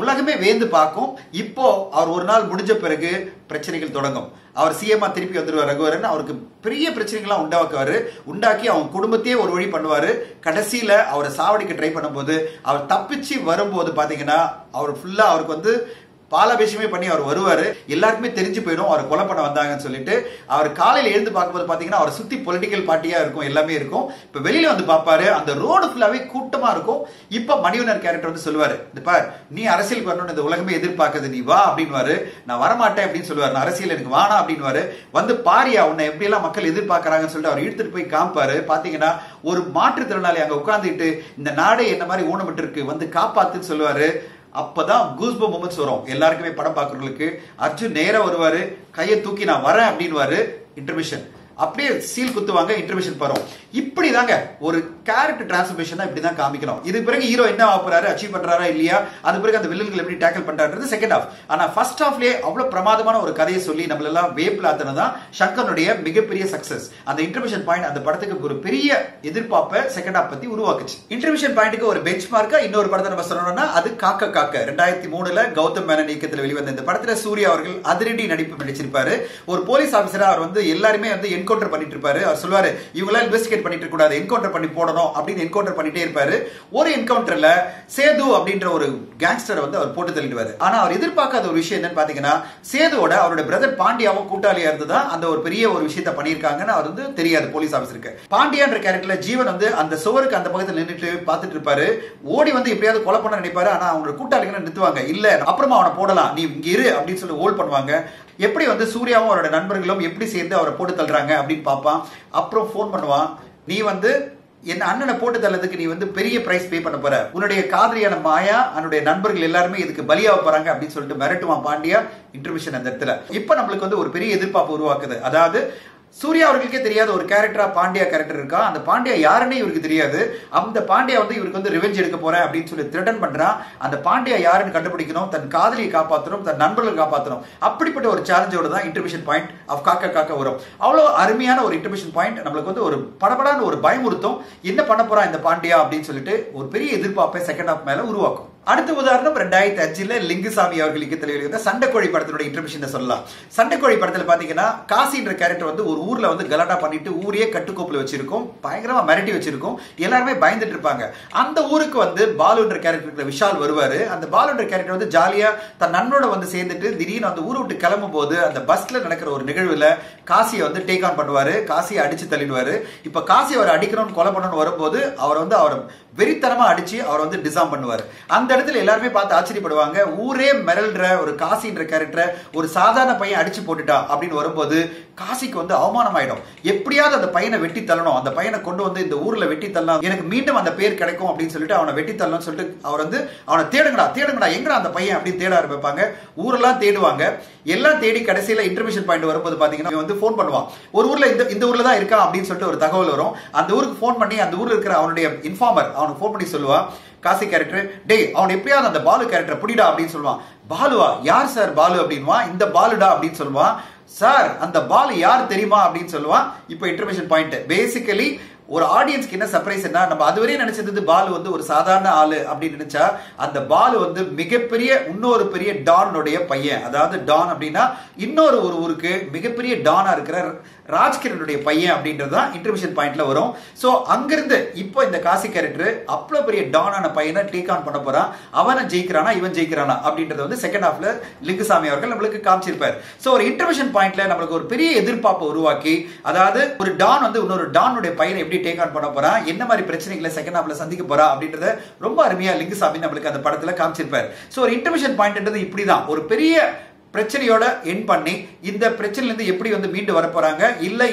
உலகமே வேந்து பார்க்கும். இப்போ அவர் ஒரு நாள் முடிஞ்ச பிறகு பிரச்சனைகள் தொடங்கும். அவர் சிஎம்மா திருப்பி வந்துருவார் ரகுவரன். அவருக்கு பெரிய பிரச்சனைகள்லாம் உண்டாக்கி அவங்க குடும்பத்தையே ஒரு வழி பண்ணுவாரு. கடைசியில அவரை சாவடிக்க ட்ரை பண்ணும்போது அவர் தப்பிச்சு வரும்போது பாத்தீங்கன்னா அவர் ஃபுல்லா அவருக்கு பாலாபிஷேகமே பண்ணி அவர் வருவாரு. எல்லாருக்குமே தெரிஞ்சு போயிடும் அவரை கொலை பண்ண வந்தாங்கன்னு சொல்லிட்டு. அவர் காலையில எழுந்து பார்க்கும்போது பாத்தீங்கன்னா அவரை சுத்தி பொலிட்டிக்கல் பார்ட்டியா இருக்கும், எல்லாமே இருக்கும். இப்ப வெளியில பாப்பாரு, அந்த ரோடு ஃபுல்லாவே கூட்டமா இருக்கும். இப்ப மணிவண்ணர் கேரக்டர் சொல்லுவாரு, இந்த பார் நீ அரசியலுக்கு வரணும்னு இந்த உலகமே எதிர்பார்க்குது, நீ வா அப்படின்னு. நான் வரமாட்டேன் அப்படின்னு சொல்லுவாரு. நான் அரசியல் எனக்கு வானா அப்படின்னு. பாரியா உன்னை எப்படி எல்லாம் மக்கள் எதிர்பார்க்கறாங்கன்னு சொல்லிட்டு அவர் இழுத்துட்டு போய் காமிப்பாரு. பாத்தீங்கன்னா ஒரு மாற்றுத்திறனாளி அங்க உட்கார்ந்துட்டு இந்த நாடே என்ன மாதிரி ஊனமிட்டு இருக்கு காப்பாத்துன்னு சொல்லுவாரு. அப்பதான் கூஸ்ப மொமெண்ட்ஸ் வரும் எல்லாருக்குமே படம் பார்க்கறவங்களுக்கு. அர்ஜுன் நேரா வருவாரு, கையை தூக்கி நான் வரேன் அப்படின்னு. இன்டர்மிஷன் அப்படியே சீல் குத்துவாங்க, இன்டர்மிஷன் வரும். இப்படிதாங்க ஒரு கேரக்டர் டிரான்ஸ்ஃபர்மேஷன் இப்படிதான் காமிக்கணும். இது பிறகு ஹீரோ என்ன ஆகுறாரு, அச்சீவ் பண்றாரா இல்லையா, அது பிறகு அந்த வில்லன்கள் எப்படி டேக்கிள் பண்றாரு செகண்ட் ஹாஃப். ஆனா ஃபர்ஸ்ட் ஹாஃப்லயே அவ்வளவு பிரமாதமான ஒரு கதையை சொல்லி நம்மள எல்லாம் வேப்ல ஆத்தனதான் சங்கருடைய மிகப்பெரிய சக்சஸ். அந்த இன்டர்மிஷன் பாயிண்ட் அந்த படத்துக்கு ஒரு பெரிய எதிர்பார்ப்பை செகண்ட் ஹாஃப் பத்தி உருவாக்குச்சு. இன்டர்மிஷன் பாயிண்ட்க்கு ஒரு பெஞ்ச் மார்க்கா இன்னொரு படத்தை நம்ம சொல்லணும்னா அது காக்க காக்க 2003 கௌதம் மேனன் இயக்கத்தில் வெளிவந்த இந்த படத்துல சூர்யா அவர்கள் அதிரடி நடிப்பு நடிச்சிருப்பாரு. ஒரு போலீஸ் ஆபீசரா அவர் வந்து எல்லாருமே வந்து என்கவுண்டர் பண்ணிட்டு இருப்பாரு. அவர் சொல்லுவாரு, இவங்களாம் இன்வெஸ்டிகேட் பண்ணிட்டு இருக்க கூடாது, என்கவுண்டர் பண்ணி போடணும் அப்படின்னு என்கவுண்டர் பண்ணிட்டே இருப்பாரு. ஒரு என்கவுண்டர்ல சேது அப்படின்ற ஒரு கேங்ஸ்டரை வந்து அவர் போட்டு தள்ளிடுவாரு. ஆனா அவர் எதிர்பார்க்காத ஒரு விஷயம் என்னன்னு பாத்தீங்கன்னா, சேதுவோட அவரோட பிரதர் பாண்டியாவும் கூட்டாளியா இருந்துதான் அந்த ஒரு பெரிய ஒரு விஷயத்தை பண்ணிருக்காங்கன்னு அவர் வந்து தெரியாது போலீஸ் ஆபீசருக்கு. பாண்டியான்ற கேரக்டர்ல ஜீவன் வந்து அந்த சுவருக்கு அந்த பக்கத்துல நின்றுட்டு பாத்துட்டு இருப்பாரு. ஓடி வந்து எப்படியாவது கொலை பண்ண நினைப்பாரு. ஆனா அவங்களோட கூட்டாளிகள் நிறுத்துவாங்க. இல்ல அப்புறமா அவனை போடலாம், நீ இங்க இரு அப்படின்னு சொல்லி ஹோல்ட் பண்ணுவாங்க. எப்படி வந்து சூர்யாவும் அவரோட நண்பர்களும் எப்படி சேர்ந்து அவரை போட்டு தள்ளுறாங்க அப்படின்னு பார்ப்பான். அப்புறம் போன் பண்ணுவான், நீ வந்து என் அண்ணனை போட்டு தள்ளதுக்கு நீ வந்து பெரிய பிரைஸ் பே பண்ண போற, உன்னுடைய காதலியான மாயா அவனுடைய நண்பர்கள் எல்லாருமே இதுக்கு பலியாக போறாங்க அப்படின்னு சொல்லிட்டு மிரட்டுவான் பாண்டியா. இன்டர்மிஷன் அந்த இடத்துல இப்ப நம்மளுக்கு வந்து ஒரு பெரிய எதிர்பார்ப்பு உருவாக்குது. அதாவது சூர்யா அவர்களுக்கே தெரியாத ஒரு கேரக்டரா பாண்டியா கேரக்டர் இருக்கா. அந்த பாண்டியா யாருன்னே இவருக்கு தெரியாது. அந்த பாண்டியா வந்து இவருக்கு வந்து ரிவெஞ்ச் எடுக்க போறேன் அப்படின்னு சொல்லி த்ரெட்டன் பண்றான். அந்த பாண்டியா யாருன்னு கண்டுபிடிக்கணும், தன் காதலியை காப்பாற்றணும், தன் நண்பர்களை காப்பாற்றணும். அப்படிப்பட்ட ஒரு சேலஞ்சோட தான் இன்டர்மிஷன் பாயிண்ட் ஆஃப் காக்க காக்க வரும். அவ்வளவு அருமையான ஒரு இன்டர்மிஷன் பாயிண்ட் நம்மளுக்கு வந்து ஒரு படபடான ஒரு பயமுறுத்தும். என்ன பண்ண போறான் இந்த பாண்டியா அப்படின்னு சொல்லிட்டு ஒரு பெரிய எதிர்பார்ப்பை செகண்ட் ஹாஃப் மேல உருவாக்கும். அடுத்த உதாரணம் 2005 லிங்குசாமி அவர்களுக்கு தெரிவித்த சண்டைக்கோழி படத்தினுடைய இன்டர்மிஷன் சொல்லலாம். சண்டைக்கோழி படத்துல பாத்தீங்கன்னா காசின்ற கேரக்டர் வந்து ஒரு ஊர்ல வந்து கலாட்டா பண்ணிட்டு ஊரே கட்டுக்கோப்புல வச்சிருக்கும், பயங்கரமா மிரட்டி வச்சிருக்கும், எல்லாருமே பயந்துட்டு இருப்பாங்க. அந்த ஊருக்கு வந்து பாலுன்ற கேரக்டர் விஷால் வருவாரு. அந்த பாலுன்ற கேரக்டர் வந்து ஜாலியா தன் நண்பனோட வந்து சேர்ந்துட்டு திடீர்னு அந்த ஊரை விட்டு கிளம்பும் போது அந்த பஸ்ல நடக்கிற ஒரு நிகழ்வுல காசியை வந்து டேக் ஆன் பண்ணுவாரு, காசியை அடிச்சு தள்ளிடுவாரு. இப்ப காசி அவர் அடிக்கணும்னு கொலை பண்ணணும்னு வரும்போது அவர் வந்து அவரை வெறித்தனமா அடிச்சு அவர் வந்து டிசாம் பண்ணுவார். அந்த இடத்துல எல்லாருமே பார்த்து ஆச்சரியப்படுவாங்க. ஊரே மிரல்ற ஒரு காசின்ற கேரக்டரை ஒரு சாதாரண பையன் அடிச்சு போட்டுட்டா அப்படின்னு வரும்போது காசிக்கு வந்து அவமானம் ஆயிடும். எப்படியாவது அந்த பையனை வெட்டி தள்ளணும், அந்த பையனை கொண்டு வந்து இந்த ஊர்ல வெட்டி தள்ளலாம், எனக்கு மீண்டும் அந்த பேர் கிடைக்கும் அப்படின்னு சொல்லிட்டு அவனை வெட்டி தள்ளணும்னு சொல்லிட்டு அவர் வந்து அவனை தேடுங்கடா எங்கடா அந்த பையன் அப்படின்னு தேட ஆரம்பிப்பாங்க. ஊரெல்லாம் தேடுவாங்க. எல்லாம் தேடி கடைசியில இன்டர்மிஷன் பாயிண்ட் வரும்போது பாத்தீங்கன்னா வந்து போன் பண்ணுவான். ஒரு ஊர்ல இந்த ஊர்ல தான் இருக்கா அப்படின்னு சொல்லிட்டு ஒரு தகவல் வரும். அந்த ஊருக்கு போன் பண்ணி அந்த ஊர்ல இருக்கிற அவனுடைய இன்ஃபார்மர் அவனுக்கு போன் பண்ணி சொல்லுவான், காசி கேரக்டர், டேய் அவன் எப்படியாவது அந்த பாலு கேரக்டர் புடிடா அப்படின்னு சொல்லுவான். பாலுவா, யார் சார் பாலு அப்படின்வான். இந்த பாலுடா அப்படின்னு சொல்லுவான். சார் அந்த பாலு யார் தெரியுமா அப்படின்னு சொல்லுவான். இப்போ இன்டர்மிஷன் பாயிண்ட் பேசிக்கலி ஒரு ஆடியன்ஸ்க்கு என்ன சர்ப்ரைஸ், நம்ம அதுவரையே நினைச்சது பாலு வந்து ஒரு சாதாரண ஆளு அப்படின்னு நினைச்சா அந்த பாலு வந்து மிகப்பெரிய இன்னொரு பெரிய டானுடைய பையன். அதாவது டான் அப்படின்னா இன்னொரு ஒரு ஊருக்கு மிகப்பெரிய டானா இருக்கிற ராஜ்கிரனுடைய பையன் அப்படின்றது தான் இன்டர்மிஷன் பாயிண்ட்ல வரும். சோ அங்கிருந்து இப்போ இந்த காசி கேரக்டர் அவ்வளவு பெரிய டானான பையனை டேக் ஆன் பண்ண போறான். அவனை ஜெயிக்கிறானா இவன் ஜெயிக்கிறானா அப்படின்றது வந்து செகண்ட் ஹாஃப்ல லிங்குசாமி அவர்கள் நம்மளுக்கு காமிச்சிருப்பார். சோ ஒரு இன்டர்மிஷன் பாயிண்ட்ல நம்மளுக்கு ஒரு பெரிய எதிர்பார்ப்பை உருவாக்கி, அதாவது ஒரு டான் வந்து இன்னொரு டானுடைய பையனை எப்படி டேக் ஆன் பண்ண போறான், என்ன மாதிரி பிரச்சனைகளை செகண்ட் ஹாஃப்ல சந்திக்க போறா அப்படின்றத ரொம்ப அருமையா லிங்குசாமி நம்மளுக்கு அந்த படத்துல காமிச்சிருப்பார். சோ ஒரு இன்டர்மிஷன் பாயிண்ட்ன்றது இப்படிதான் ஒரு பெரிய பிரச்சனையோட என் பண்ணி இந்த பிரச்சனையில இருந்து எப்படி வந்து மீண்டு வர போறாங்க, இல்ல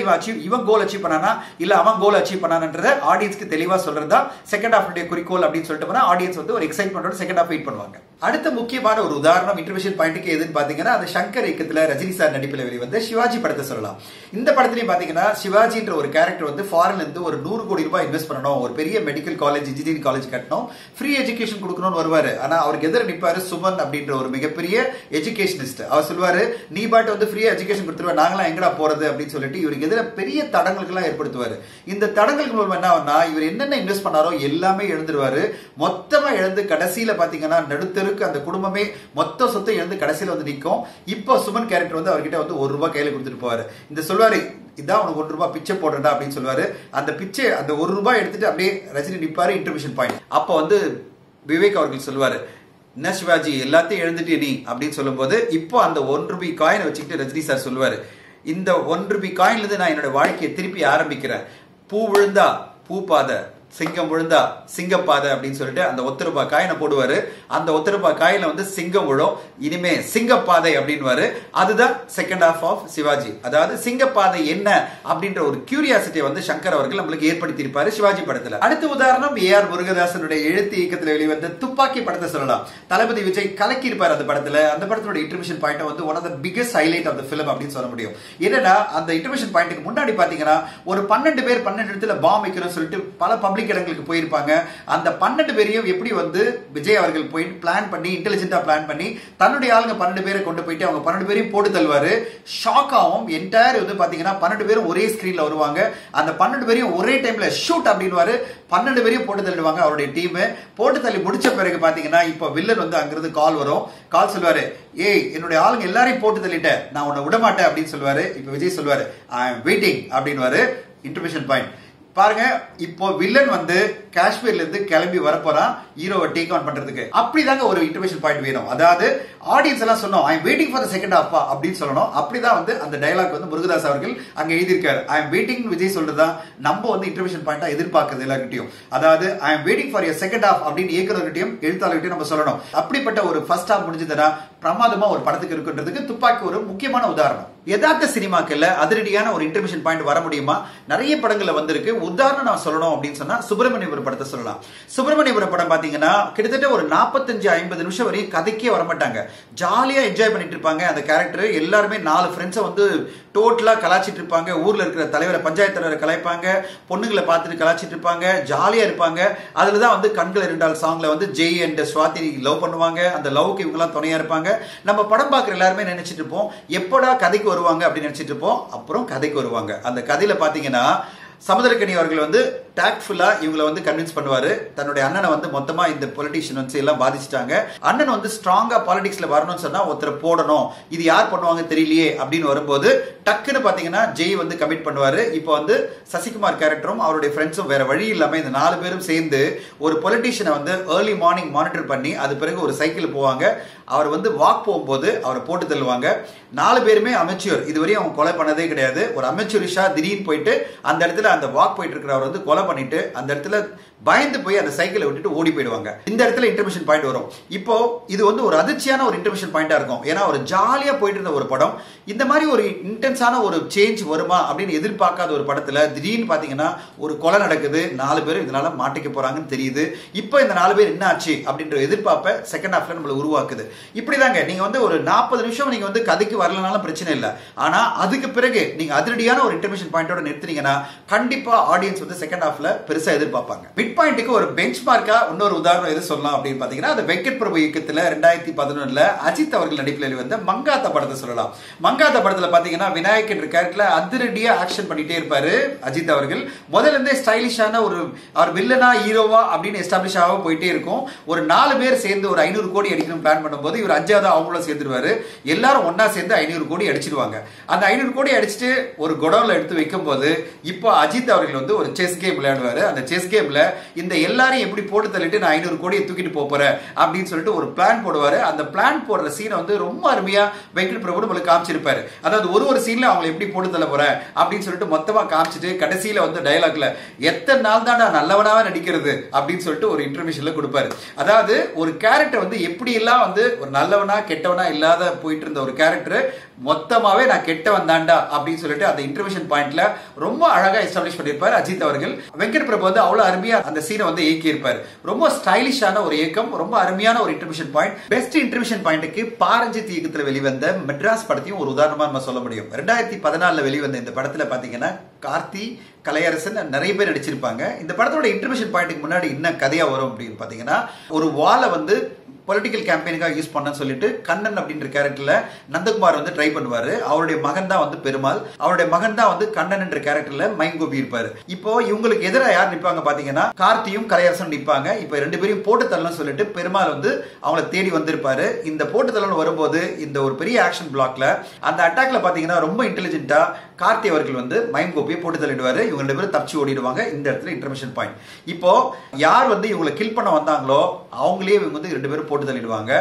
இவன் கோல் அச்சீவ் பண்ணானா இல்ல அவன் கோல் அச்சீவ் பண்ணானன்றத ஆடியன்ஸ்க்கு தெளிவா சொல்றதா செகண்ட் ஹாஃப் குறிக்கோள் அப்படின்னு சொல்லிட்டு போனா ஆடியன்ஸ் வந்து ஒரு எக்ஸைட்மெண்டோட செகண்ட் ஹாஃப் வெயிட் பண்ணுவாங்க. அடுத்த முக்கியமான ஒரு உதாரணம் இன்டர்மிஷன் பாயிண்ட்க்கு எதுன்னு பாத்தீங்கன்னா அது சங்கர் இயக்கத்துல ரஜினி சார் நடிப்பில் வெளிவந்த சிவாஜி படத்தை சொல்லலாம். இந்த படத்திலையும் பாத்தீங்கன்னா சிவாஜின்ற ஒரு கேரக்டர் வந்து ஃபாரின்ல இருந்து ஒரு 100 கோடி ரூபாய் இன்வெஸ்ட் பண்ணணும், ஒரு பெரிய மெடிக்கல் காலேஜ் இன்ஜினியரிங் காலேஜ் கட்டணும், ஃப்ரீ எஜுகேஷன் கொடுக்கணும்னு வருவாரு. ஆனா அவருக்கு எதிர நிப்பாரு சுமன் அப்படின்ற ஒரு மிகப்பெரிய எஜுகேஷனிஸ்ட். அவர் சொல்லுவாரு, நீ பாட்டு வந்து ஃப்ரீ எஜுகேஷன் கொடுத்துருவா, நாங்களாம் எங்கடா போறது அப்படின்னு சொல்லிட்டு இவருக்கு எதிர பெரிய தடங்களுக்கு எல்லாம் ஏற்படுத்துவாரு. இந்த தடங்களுக்கு மூலம் என்ன ஆகும்னா இவர் என்னென்ன இன்வெஸ்ட் பண்ணாரோ எல்லாமே இழந்துருவாரு. மொத்தமா இழந்து கடைசியில பாத்தீங்கன்னா நடுத்தருக்கு அந்த குடும்பமே மொத்த சொத்தை இழந்து கடைசியில வந்து நிற்கும். இப்போ சுமன் கேரக்டர் வந்து அவர்கிட்ட வந்து ₹1 கையில கொடுத்துட்டு போவாரு. இந்த சொல்வாரு, இதான் உனக்கு ₹1 பிச்சை போடுறா அப்படின்னு சொல்லுவாரு. அந்த பிச்சை அந்த ₹1 எடுத்துட்டு அப்படியே ரஜினி நிப்பாரு இன்டர்மிஷன் பாயிண்ட். அப்ப வந்து விவேக் அவர்கள் சொல்லுவாரு, என்ன சிவாஜி எல்லாத்தையும் எழுந்துட்டு நீ அப்படின்னு சொல்லும் போது இப்போ அந்த ₹1 காயினை வச்சுக்கிட்டு ரஜினி சார் சொல்லுவாரு, இந்த ₹1 காயின்ல இருந்து நான் என்னோட வாழ்க்கையை திருப்பி ஆரம்பிக்கிறேன். பூ விழுந்தா பூ பாத, சிங்கம் விழுந்தா சிங்கப்பாதை அப்படின்னு சொல்லிட்டு அந்த ₹1 காயினை போடுவாரு. அந்த ₹1 காயில வந்து சிங்கம் விழும், இனிமே சிங்கப்பாதை அப்படின்னு. அதுதான் செகண்ட் ஹாஃப் ஆஃப் சிவாஜி. அதாவது சிங்கப்பாதை என்ன அப்படின்ற ஒரு கியூரியாசிட்டி வந்து சங்கர் அவர்கள் நம்மளுக்கு ஏற்படுத்தி இருப்பாரு சிவாஜி படத்துல. அடுத்த உதாரணம் ஏஆர் முருகதாசனுடைய எழுத்து இயக்கத்தில் வெளிவந்த துப்பாக்கி படத்தை சொல்லலாம். தளபதி விஜய் கலக்கி இருப்பார் அந்த படத்துல. அந்த படத்தோட இன்டர்மிஷன் பாயிண்ட் வந்து one of the biggest highlight of the film அப்படின்னு சொல்ல முடியும். என்னன்னா அந்த இன்டர்மிஷன் பாயிண்ட்க்கு முன்னாடி பாத்தீங்கன்னா ஒரு 12 பேர் 12 இடத்துல பாம் வைக்கணும்னு சொல்லிட்டு பல பப்ளிக் இடங்களுக்கு போயிருப்பாங்க. அந்த 12 பேரையும் எப்படி வந்து விஜய் அவர்கள் போயிட்டு பிளான் பண்ணி இன்டெலிஜென்ட்டா பிளான் பண்ணி தன்னுடைய ஆளுங்க 12 பேரை கொண்டு போயிட்டு அவங்க 12 பேரையும் போட்டு தள்ளுவாரு. ஷாக் ஆகும். என்டையர் வந்து பாத்தீங்கன்னா 12 பேரும் ஒரே ஸ்கிரீன்ல வருவாங்க. அந்த 12 பேரையும் ஒரே டைம்ல ஷூட் அப்படின்னு 12 பேரையும் போட்டு தள்ளிடுவாங்க அவருடைய டீம். போட்டு தள்ளி முடிச்ச பிறகு பாத்தீங்கன்னா இப்ப வில்லன் வந்து அங்கிருந்து கால் வரும். கால் சொல்லுவாரு, ஏய் என்னுடைய ஆளுங்க எல்லாரையும் போட்டு தள்ளிட்டேன், நான் உன்னை விட மாட்டேன் அப்படின்னு சொல்லுவாரு. இப்ப விஜய் சொல்லுவாரு, ஐ அம் வெயிட்டிங் அப்படின்னு. இன்டர்மிஷன் பாயிண்ட் பாருங்க. இப்போ வில்லன் வந்து காஷ்மீர்ல இருந்து கிளம்பி வரப்போறான் ஹீரோவை டேக் ஆன் பண்றதுக்கு. அப்படிதாங்க ஒரு இன்டர்மிஷன் பாயிண்ட் வேணும். அதாவது ஆடியன்ஸ் எல்லாம் சொன்னோம் I am waiting for the second half அப்படின்னு சொல்லணும். அப்படிதான் வந்து அந்த டயலாக் வந்து முருகதாஸ் அவர்கள் அங்க எழுதியிருக்காரு. ஐ எம் வெயிட்டிங் விஜய் சொல்றதா நம்ம வந்து இன்டர்மிஷன் பாயிண்டா எதிர்பார்க்கிறது எல்லார்கிட்டயும். அதாவது I am waiting for your second half அப்படின்னு இயக்குறவர்கிட்டயும் எழுத்தாளர்கிட்டயும் நம்ம சொல்லணும். அப்படிப்பட்ட ஒரு ஃபர்ஸ்ட் ஹாஃப் முடிஞ்சதுன்னா பிரமாதமா ஒரு படத்துக்கு இருக்குன்றதுக்கு துப்பாக்கி ஒரு முக்கியமான உதாரணம். யதார்த்த சினிமாக்கள்ல அதிரடியான ஒரு இன்டர்மிஷன் பாயிண்ட் வர முடியுமா? நிறைய படங்கள்ல வந்திருக்கு. உதாரணம் நான் சொல்லணும் அப்படின்னு சொன்னா சுப்பிரமணியபுரம் படத்தை சொல்லலாம். சுப்பிரமணியபுரம் படம் பாத்தீங்கன்னா கிட்டத்தட்ட ஒரு 45-50 நிமிஷம் வரையும் கதைக்கே வரமாட்டாங்க. ஜாலியா என்ஜாய் பண்ணிட்டு இருப்பாங்க. அந்த கேரக்டர் எல்லாருமே 4 ஃப்ரெண்ட்ஸை வந்து டோட்டலா கலாச்சிட்டு இருப்பாங்க. ஊர்ல இருக்கிற தலைவரை பஞ்சாயத்து தலைவரை கலாய்ப்பாங்க, பொண்ணுங்களை பார்த்துட்டு கலாச்சிட்டு இருப்பாங்க, ஜாலியா இருப்பாங்க. அதுலதான் வந்து கண்கள் இரண்டால் சாங்ல வந்து ஜெய் அண்ட் ஸ்வாதி லவ் பண்ணுவாங்க. அந்த லவ்க்கு இவங்க எல்லாம் துணையா இருப்பாங்க. நம்ம படம் பார்க்குற எல்லாருமே நினைச்சிட்டு இருப்போம் எப்படா கதைக்கு வருவாங்க அப்படின்னு நினைச்சிட்டு இருப்போம். அப்புறம் கதைக்கு வருவாங்க. அந்த கதையில பாத்தீங்கன்னா சமுத்திரக்கனி அவர்கள் வந்து டாக்ட்ஃபுல்லா இவங்களை வந்து கன்வின்ஸ் பண்ணுவாரு. தன்னுடைய அண்ணனை வந்து மொத்தமா இந்த பொலிட்டிஷியன் வந்து எல்லாம் பாதிச்சுட்டாங்க. அண்ணன் வந்து ஸ்ட்ராங்கா பாலிடிக்ஸ்ல வரணும்னு சொன்னா ஒருத்தர் போடணும், இது யார் பண்ணுவாங்க தெரியலையே அப்படின்னு வரும்போது டக்குன்னு பாத்தீங்கன்னா ஜெய் வந்து கமிட் பண்ணுவாரு. இப்போ வந்து சசிகுமார் கேரக்டரும் அவருடைய ஃப்ரெண்ட்ஸும் வேற வழி இல்லாம இந்த 4 பேரும் சேர்ந்து ஒரு பொலிட்டிஷியனை வந்து ஏர்லி மார்னிங் மானிட்டர் பண்ணி அது பிறகு ஒரு சைக்கிள் போவாங்க. அவர் வந்து வாக் போகும்போது அவரை போட்டு தள்ளுவாங்க. 4 பேருமே அமெச்சூர். இதுவரையும் அவங்க கொலை பண்ணதே கிடையாது. ஒரு அமெச்சூரிஷா திடீர்னு போயிட்டு அந்த இடத்துல அந்த வாக் போயிட்டு இருக்கிறவர் வந்து கொலை பண்ணிட்டு அந்த இடத்துல பயந்து போய் அந்த சைக்கிளை விட்டுட்டு ஓடி போயிடுவாங்க. இந்த இடத்துல இன்டர்மிஷன் பாயிண்ட் வரும். இப்போ இது வந்து ஒரு அதிர்ச்சியான ஒரு இன்டர்மிஷன் பாயிண்டா இருக்கும். ஏன்னா ஒரு ஜாலியா போயிட்டு இருந்த ஒரு படம் இந்த மாதிரி ஒரு இன்டென்ஸான ஒரு சேஞ்ச் வருமா அப்படின்னு எதிர்பார்க்காத ஒரு படத்துல திடீர்னு பாத்தீங்கன்னா ஒரு கொலை நடக்குது. 4 பேரும் இதனால மாட்டிக்க போறாங்கன்னு தெரியுது. இப்போ இந்த 4 பேர் என்ன ஆச்சு அப்படின்ற எதிர்பார்ப்பை செகண்ட் ஹாஃப்ல நம்மள உருவாக்குது. இப்படிதாங்க நீங்க வந்து ஒரு 40 நிமிஷம் நீங்க வந்து கதைக்கு வரலனாலும் பிரச்சனை இல்லை. ஆனா அதுக்கு பிறகு நீங்க அதிரடியான ஒரு இன்டர்மிஷன் பாயிண்டோட நிறுத்தினீங்கன்னா கண்டிப்பா ஆடியன்ஸ் வந்து செகண்ட் ஹாஃப்ல பெருசா எதிர்பார்ப்பாங்க. மிட் பாயிண்ட்டுக்கு ஒரு பெஞ்ச் மார்க்கா இன்னொரு உதாரணம் எது சொல்லலாம் அப்படின்னு பாத்தீங்கன்னா அது வெங்கட் பிரபு இயக்கத்துல 2011 அஜித் அவர்கள் நடிப்பில் வந்த மங்காத்தா படத்தை சொல்லலாம். மங்காத்தா படத்துல பாத்தீங்கன்னா விநாயகன் கேரக்டர்ல அதிரடியா ஆக்ஷன் பண்ணிட்டே இருப்பாரு அஜித் அவர்கள். முதல்ல இருந்தே ஸ்டைலிஷான ஒரு அவர் வில்லனா ஹீரோவா அப்படின்னு எஸ்டாப்ளிஷ் ஆக போயிட்டே இருக்கும். ஒரு 4 பேர் சேர்ந்து ஒரு 500 கோடி அடிக்கணும் பிளான் பண்ணும்போது இவர் 5ஆவது அவங்களும் சேர்ந்துருவாரு. எல்லாரும் ஒன்னா சேர்ந்து 500 கோடி அடிச்சிருவாங்க. அந்த 500 கோடி அடிச்சுட்டு ஒரு குடோன்ல எடுத்து வைக்கும் போது இப்போ அஜித் அவர்கள் வந்து ஒரு செஸ் கேம் விளையாடுவாரு. அந்த செஸ் கேம்ல இந்த எல்லாரையும் எப்படி போட்டு தள்ளிட்டு நான் 500 கோடியை தூக்கிட்டு போறேன் அப்படின்னு சொல்லிட்டு ஒரு பிளான் போடுவாரு. அந்த பிளான் போடுற சீனை வந்து ரொம்ப அருமையா வெங்கட் பிரபு நம்மளுக்கு காமிச்சிருப்பாரு. அதாவது ஒரு சீன்ல அவங்க எப்படி போட்டு தள்ள போறேன் அப்படின்னு சொல்லிட்டு மொத்தமா காமிச்சிட்டு கடைசியில வந்து டயலாக்ல எத்தனை நாள் தான் நல்லவனாவே நடிக்கிறது அப்படின்னு சொல்லிட்டு ஒரு இன்டர்மிஷன்ல கொடுப்பாரு. அதாவது ஒரு கேரக்டர் வந்து எப்படி எல்லாம் வந்து ஒரு நல்லவனா கெட்டவனா இல்லாத போயிட்டு இருந்த ஒரு கேரக்டர் மொத்தமாவே நான் கெட்டவன் தாண்டா அப்படின்னு சொல்லிட்டு அந்த இன்டர்மிஷன் பாயிண்ட்ல ரொம்ப அழகா எஸ்டாப்ளிஷ் பண்ணிருப்பாரு அஜித் அவர்கள். வெங்கட் பிரபு வந்து அவ்வளவு அருமையா அந்த சீனை வந்து இயக்கி இருப்பாரு. ரொம்ப ஸ்டைலிஷான ஒரு இயக்கம், ரொம்ப அருமையான ஒரு இன்டர்மிஷன் பாயிண்ட். பெஸ்ட் இன்டர்மிஷன் பாயிண்ட்க்கு பாரஞ்சித் இயக்கத்துல வெளிவந்த மெட்ராஸ் படத்தையும் ஒரு உதாரணமா நம்ம சொல்ல முடியும். 2014 வெளிவந்த இந்த படத்துல பாத்தீங்கன்னா கார்த்தி, கலையரசன் நிறைய பேர் நடிச்சிருப்பாங்க. இந்த படத்தோட இன்டர்மிஷன் பாயிண்ட்க்கு முன்னாடி என்ன கதையா வரும் அப்படின்னு பாத்தீங்கன்னா ஒரு வாளை வந்து பொலிட்டிக்கல் கேம்பெயினுக்காக யூஸ் பண்ணன்னு சொல்லிட்டு கண்ணன் அப்படின்ற கேரக்டர்ல நந்தகுமார் வந்து ட்ரை பண்ணுவாரு. அவருடைய மகன் தான் வந்து பெருமாள், அவருடைய மகன் தான் வந்து கண்ணன் என்ற கேரக்டர்ல மைம் கோபி இருப்பாரு. இப்போ இவங்களுக்கு எதிராக யார் நிற்பாங்க பாத்தீங்கன்னா கார்த்தியும் கலையரசன் நிற்பாங்க. இப்ப 2 பேரையும் போட்டு தள்ளன்னு சொல்லிட்டு பெருமாள் வந்து அவங்கள தேடி வந்திருப்பாரு. இந்த போட்டு தள்ளன்னு வரும்போது இந்த ஒரு பெரிய ஆக்ஷன் பிளாக்ல அந்த அட்டாக்ல பாத்தீங்கன்னா ரொம்ப இன்டெலிஜென்ட்டா கார்த்தி அவர்கள் வந்து மைம் கோபியை போட்டு தள்ளிடுவாரு. இவங்க 2 பேரும் தப்பிச்சு ஓடிடுவாங்க. இந்த இடத்துல இன்டர்மிஷன் பாயிண்ட். இப்போ யார் வந்து இவங்களை கில் பண்ண வந்தாங்களோ அவங்களே இவங்க வந்து 2 பேரும் போட்டு தள்ளிடுவாங்க.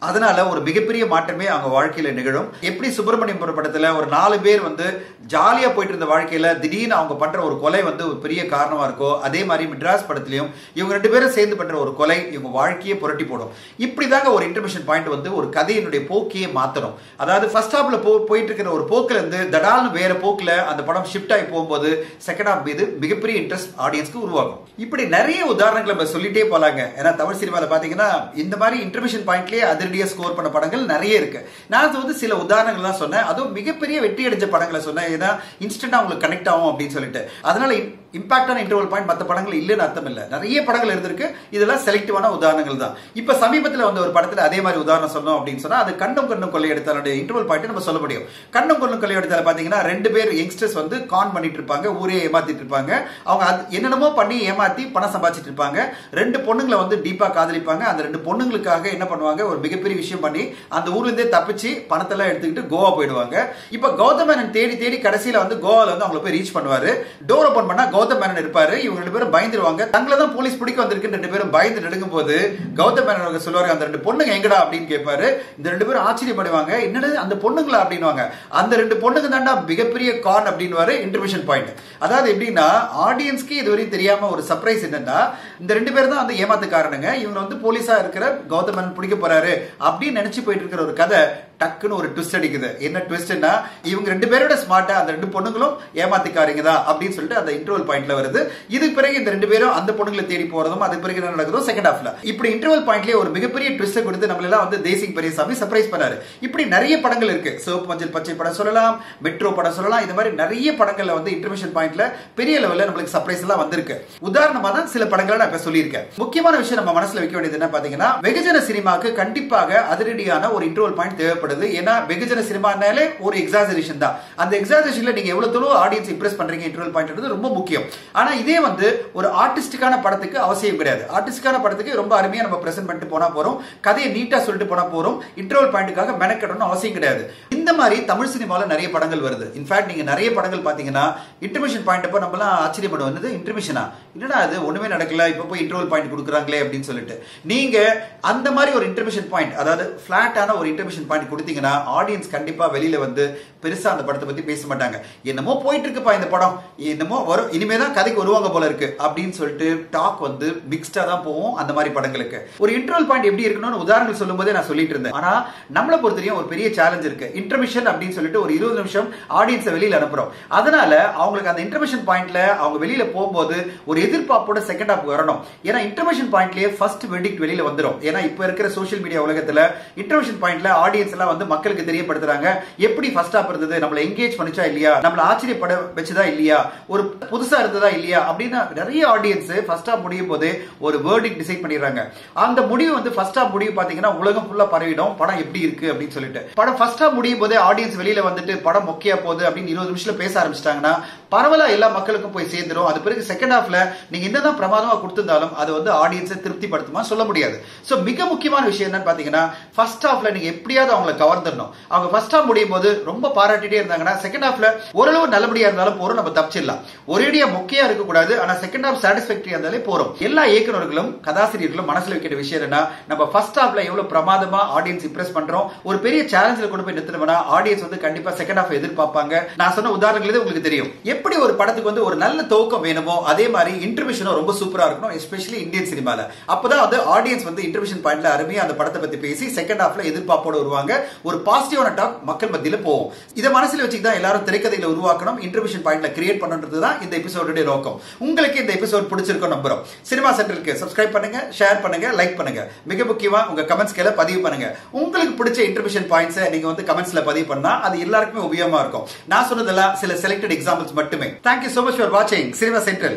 அதனால ஒரு மிகப்பெரிய மாற்றமே அவங்க வாழ்க்கையில நிகழும். எப்படி சுப்பிரமணியம் படத்துல ஒரு 4 பேர் வந்து ஜாலியா போயிட்டு இருந்த வாழ்க்கையில திடீர்னு அவங்க பண்ற ஒரு கொலை வந்து ஒரு பெரிய காரணமா இருக்கோ, அதே மாதிரி மெட்ராஸ் படத்திலையும் இவங்க 2 பேரும் சேர்ந்து பண்ற ஒரு கொலை இவங்க வாழ்க்கையை புரட்டி போடும். இப்படிதாங்க ஒரு இன்டர்மிஷன் பாயிண்ட் வந்து ஒரு கதையினுடைய போக்கையே மாத்தணும். அதாவது ஃபர்ஸ்ட் ஹாப்ல போயிட்டு இருக்கிற ஒரு போக்குல இருந்து தடால்னு வேற போக்குல அந்த படம் ஷிஃப்ட் ஆகி போகும்போது செகண்ட் ஹாப் மீது மிகப்பெரிய இன்ட்ரெஸ்ட் ஆடியன்ஸ்க்கு உருவாகும். இப்படி நிறைய உதாரணங்களை நம்ம சொல்லிட்டே போலாங்க. ஏன்னா தமிழ் சினிமாவில் பாத்தீங்கன்னா இந்த மாதிரி இன்டர்மிஷன் பாயிண்ட்லயே அதிரடியா ஸ்கோர் பண்ண படங்கள் நிறைய இருக்கு. நான் வந்து சில உதாரணங்கள் தான் சொன்னேன், அதுவும் மிகப்பெரிய வெற்றி அடைஞ்ச படங்களை சொன்னேன். ஏன்னா இன்ஸ்டன்டா உங்களுக்கு கனெக்ட் ஆகும் அப்படின்னு சொல்லிட்டு. அதனால இம்பாக்டான இன்டர்வல் பாயிண்ட் மற்ற படங்கள் இல்லைன்னு அர்த்தம் இல்லை, நிறைய படங்கள் இருந்திருக்கு. இதெல்லாம் செலக்டிவான உதாரணங்கள் தான். இப்ப சமீபத்தில் வந்து ஒரு படத்துல அதே மாதிரி உதாரணம் சொன்னோம் அப்படின்னு சொன்னா அது கண்ணும் கண்ணும் கொள்ளையடித்தாலுடைய இன்டர்வல் பாயிண்ட் நம்ம சொல்ல முடியும். கண்ணும் கண்ணும் கொள்ளையடித்தால பாத்தீங்கன்னா 2 பேர் யங்ஸ்டர்ஸ் வந்து கான் பண்ணிட்டு இருப்பாங்க, ஊரே ஏமாத்திட்டு இருப்பாங்க. அவங்க என்னென்னமோ பண்ணி ஏமாத்தி பணம் சம்பாதிச்சிட்டு இருப்பாங்க. 2 பொண்ணுங்களை வந்து டீப்பா காதலிப்பாங்க. அந்த 2 பொண்ணுங்களுக்காக என்ன பண்ணுவாங்க, ஒரு மிகப்பெரிய விஷயம் பண்ணி அந்த ஊர்ல இருந்தே தப்பிச்சு பணத்தெல்லாம் எடுத்துக்கிட்டு கோவா போயிடுவாங்க. இப்ப கௌதம் மேனன் தேடி தேடி கடைசியில வந்து கோவால வந்து அவங்களை போய் ரீச் பண்ணுவாரு. டோர் ஓபன் பண்ணா கௌதம் மேனன் இருப்பாரு. இவங்க 2 பேரும் பயந்துருவாங்க. தங்களை தான் போலீஸ் பிடிக்க வந்திருக்கு. 2 பேரும் பயந்து நடுங்கும் போது கௌதம் மேனன் சொல்லுவாரு, அந்த 2 பொண்ணுங்க எங்கடா அப்படின்னு கேட்பாரு. இந்த 2 பேரும் ஆச்சரியப்படுவாங்க, என்னது அந்த பொண்ணுங்களா அப்படின்னுவாங்க. அந்த 2 பொண்ணுங்க தாண்டா மிகப்பெரிய கான் அப்படின்னு இன்டர்மிஷன் பாயிண்ட். அதாவது எப்படின்னா ஆடியன்ஸ்க்கு இதுவரையும் தெரியாம ஒரு சர்ப்ரைஸ் என்னன்னா இந்த 2 பேர் தான் வந்து ஏமாத்துக்காரனுங்க, இவங்க வந்து போலீஸா இருக்கிற கௌதம் மேனன் பிடிக்க போறாரு அப்படின்னு நினைச்சு போயிட்டு இருக்கிற ஒரு கதை டக்குன்னு ஒரு ட்விஸ்ட் அடிக்குது. என்ன ட்விஸ்ட்னா இவங்க 2 பேரோட ஸ்மார்ட்டா அந்த 2 பொண்ணுங்களும் ஏமாத்திக்காரங்க தான் அப்படின்னு சொல்லிட்டு அந்த இன்டர்வல் பாயிண்ட்ல வருது. இது பிறகு இந்த 2 பேரும் அந்த பொண்ணுங்களை தேடி போறதும் அது பிறகு என்ன நடக்குதோ செகண்ட் ஹாஃப்ல. இப்படி இன்டர்வல் பாயிண்ட்லயே ஒரு மிகப்பெரிய ட்விஸ்ட் கொடுத்து நம்மள எல்லாம் வந்து தேசிங் பெரியசாமி சர்ப்ரைஸ் பண்ணாரு. இப்படி நிறைய படங்கள் இருக்கு. சிவப்பு மஞ்சள் பச்சை படம் சொல்லலாம், மெட்ரோ படம் சொல்லலாம். இந்த மாதிரி நிறைய படங்கள்ல வந்து இன்டர்மிஷன் பாயிண்ட்ல பெரிய லெவல்ல நம்மளுக்கு சர்ப்ரைஸ் எல்லாம் வந்திருக்கு. உதாரணமா தான் சில படங்களை நான் இப்ப சொல்லியிருக்கேன். முக்கியமான விஷயம் நம்ம மனசுல வைக்க வேண்டியது என்ன பாத்தீங்கன்னா, வெகுஜன சினிமாக்கு கண்டிப்பாக அதிரடியான ஒரு இன்டர்வல் பாயிண்ட் தேவைப்படுது. ஏன்னா வெகுஜன சினிமானாலே ஒரு எக்ஸாஜரேஷன் தான். அந்த எக்ஸாஜரேஷன்ல நீங்க எவ்வளவு தூரம் ஆடியன்ஸ் இம்ப்ரெஸ் பண்றீங்க இன்டர்வல் பாயிண்ட் ரொம்ப முக்கியம். ஆனா இதே வந்து ஒரு ஆர்டிஸ்டிக்கான படத்துக்கு அவசியம் கிடையாது. ஆர்டிஸ்டிக்கான படத்துக்கு ரொம்ப அருமையா நம்ம பிரசன்ட் பண்ணிட்டு போனா போறோம், கதையை நீட்டா சொல்லிட்டு போனா போறோம். இன்டர்வல் பாயிண்ட்டுக்காக மெனக்கெடணும் அவசியம் கிடையாது. இந்த மாதிரி தமிழ் சினிமாவில் நிறைய படங்கள் வருது. இன்ஃபேக்ட் நீங்க நிறைய படங்கள் பாத்தீங்கன்னா இன்டர்மிஷன் பாயிண்ட் அப்ப நம்ம எல்லாம் ஆச்சரியப்படுவது இன்டர்மிஷனா என்னடா அது ஒண்ணுமே நடக்கல, இப்ப போய் இன்டர்வல் பாயிண்ட் கொடுக்குறாங்களே அப்படின்னு சொல்லிட்டு. நீங்க அந்த மாதிரி ஒரு இன்டர்மிஷன் பாயிண்ட், அதாவது பிளாட்டான ஒரு இன்டர்மிஷன் பாயிண்ட் கொடுத்தீங்கன்னா ஆடியன்ஸ் கண்டிப்பா வெளியில வந்து பெருசா அந்த படத்தை பத்தி பேச மாட்டாங்க. என்னமோ போயிட்டு இருக்குப்பா இந்த படம், என்னமோ வரும், இனிமேதான் கதைக்கு வருவாங்க போல இருக்கு அப்படின்னு சொல்லிட்டு டாக் வந்து மிக்ஸ்டா தான் போவோம். அந்த மாதிரி படங்களுக்கு ஒரு இன்டர்வல் பாயிண்ட் எப்படி இருக்கணும்னு உதாரணங்கள் சொல்லும் போதே நான் சொல்லிட்டு இருந்தேன். ஆனா நம்மளை பொறுத்தவரையும் ஒரு பெரிய சேலஞ்ச் இருக்கு. இன்டர்மிஷன் அப்படின்னு சொல்லிட்டு ஒரு 20 நிமிஷம் ஆடியன்ஸை வெளியில அனுப்புறோம். அதனால அவங்களுக்கு அந்த இன்டர்மிஷன் பாயிண்ட்ல அவங்க வெளியில போகும்போது ஒரு எதிர்பார்ப்போட செகண்ட் ஹாப் வரணும். ஏன்னா இன்டர்மிஷன் பாயிண்ட்லயே ஃபர்ஸ்ட் வெர்டிக்ட் வெளியில வந்துடும். ஏன்னா இப்ப இருக்கிற சோஷியல் மீடியா உலகத்துல இன்டர்மிஷன் பாயிண்ட்ல ஆடியன்ஸ் எல்லாம் வந்து மக்களுக்கு தெரியப்படுத்துறாங்க எப்படி ஃபர்ஸ்ட் ஹாப் இருந்தது, நம்மள என்கேஜ் பண்ணிச்சா இல்லையா, நம்மள ஆச்சரியப்பட வச்சுதா இல்லையா, ஒரு புதுசா இருந்ததா இல்லையா அப்படின்னு நிறைய ஆடியன்ஸ் ஃபர்ஸ்ட் ஹாப் முடியும் போது ஒரு வேர்டிக் டிசைட் பண்ணிடுறாங்க. அந்த முடிவு வந்து ஃபர்ஸ்ட் ஹாப் முடிவு பாத்தீங்கன்னா உலகம் ஃபுல்லா பரவிடும் படம் எப்படி இருக்கு அப்படின்னு சொல்லிட்டு. படம் ஃபர்ஸ்ட் ஹாப் முடியும் போதே ஆடியன்ஸ் வெளியில வந்துட்டு படம் மொக்கையா போகுது அப்படின்னு 20 நிமிஷத்துல பேச ஆரம்பிச்சிட்டாங்கன்னா பரவலா எல்லா மக்களுக்கும் போய் சேர்ந்துடும். அது பிறகு செகண்ட் ஹாஃப்ல நீங்க என்னதான் பிரமாதமா கொடுத்திருந்தாலும் அது வந்து ஆடியன்ஸை திருப்திப்படுத்துமா சொல்ல முடியாது. சோ மிக முக்கியமான விஷயம் என்னன்னு பாத்தீங்கன்னா ஃபர்ஸ்ட் ஹாஃப்ல நீங்க எப்படியாவது அவங்களை கவர்ந்துடணும். அவங்க ஃபர்ஸ்ட் ஹாஃப் முடியும் போது ரொம்ப பாராட்டிட்டே இருந்தாங்கன்னா செகண்ட் ஹாஃப்ல ஓரளவு நல்லபடியா இருந்தாலும் போறோம், நம்ம தப்பிச்சிடலாம். ஒரேடியா மொக்கையா இருக்க கூடாது, ஆனா செகண்ட் ஹாஃப் சாட்டிஸ்ஃபேக்டரியா இருந்தாலே போறோம். எல்லா இயக்குநர்களும் கதாசிரியர்களும் மனசுல வைக்கிற விஷயம் என்ன, நம்ம ஃபர்ஸ்ட் ஹாஃப்ல எவ்வளவு பிரமாதமா ஆடியன்ஸ் இம்ப்ரெஸ் பண்றோம், ஒரு பெரிய சேலஞ்சில் கொண்டு போய் நிறுத்தினோம்னா ஆடியன்ஸ் வந்து கண்டிப்பா செகண்ட் ஹாஃப் எதிர்பார்ப்பாங்க. நான் சொன்ன உதாரணங்களே உங்களுக்கு தெரியும். எப்படி ஒரு படத்துக்கு வந்து ஒரு நல்ல துவக்கம் வேணுமோ அதே மாதிரி இன்டர்மிஷனும் ரொம்ப சூப்பரா இருக்கணும், எஸ்பெஷலி இந்தியன் சினிமால. அப்பதான் வந்து ஆடியன்ஸ் வந்து இன்டர்மிஷன் பாயிண்ட்ல அருமையா அந்த படத்தை பத்தி பேசி செகண்ட் ஹாஃப்ல எதிர்பார்ப்போட வருவாங்க. ஒரு பாசிட்டிவான டாக் மக்கள் மத்தியில போகும். இதை மனசுல வச்சுக்கிட்டு தான் எல்லாரும் திரைக்கதைகளை உருவாக்கணும், இன்டர்மிஷன் பாயிண்ட்ல கிரியேட் பண்ணணும்ன்றது தான் இந்த எபிசோட நோக்கம். உங்களுக்கு இந்த எபிசோட் பிடிச்சிருக்கும் நம்புறோம். சினிமா சென்ட்ரலுக்கு சப்ஸ்கிரைப் பண்ணுங்க, ஷேர் பண்ணுங்க, லைக் பண்ணுங்க. மிக முக்கியமா உங்க கமெண்ட்ஸ் கீழ பதிவு பண்ணுங்க. உங்களுக்கு பிடிச்ச இன்டர்மிஷன் பாயிண்ட்ஸ் நீங்க வந்து கமெண்ட்ஸ்ல பதிவு பண்ணா அது எல்லாருக்குமே உபயோகமா இருக்கும். நான் சொன்னதெல்லாம் சில செலக்டட் எக்ஸாம்பிள்ஸ் மட்டுமே. Thank you so much for watching Cinema Central.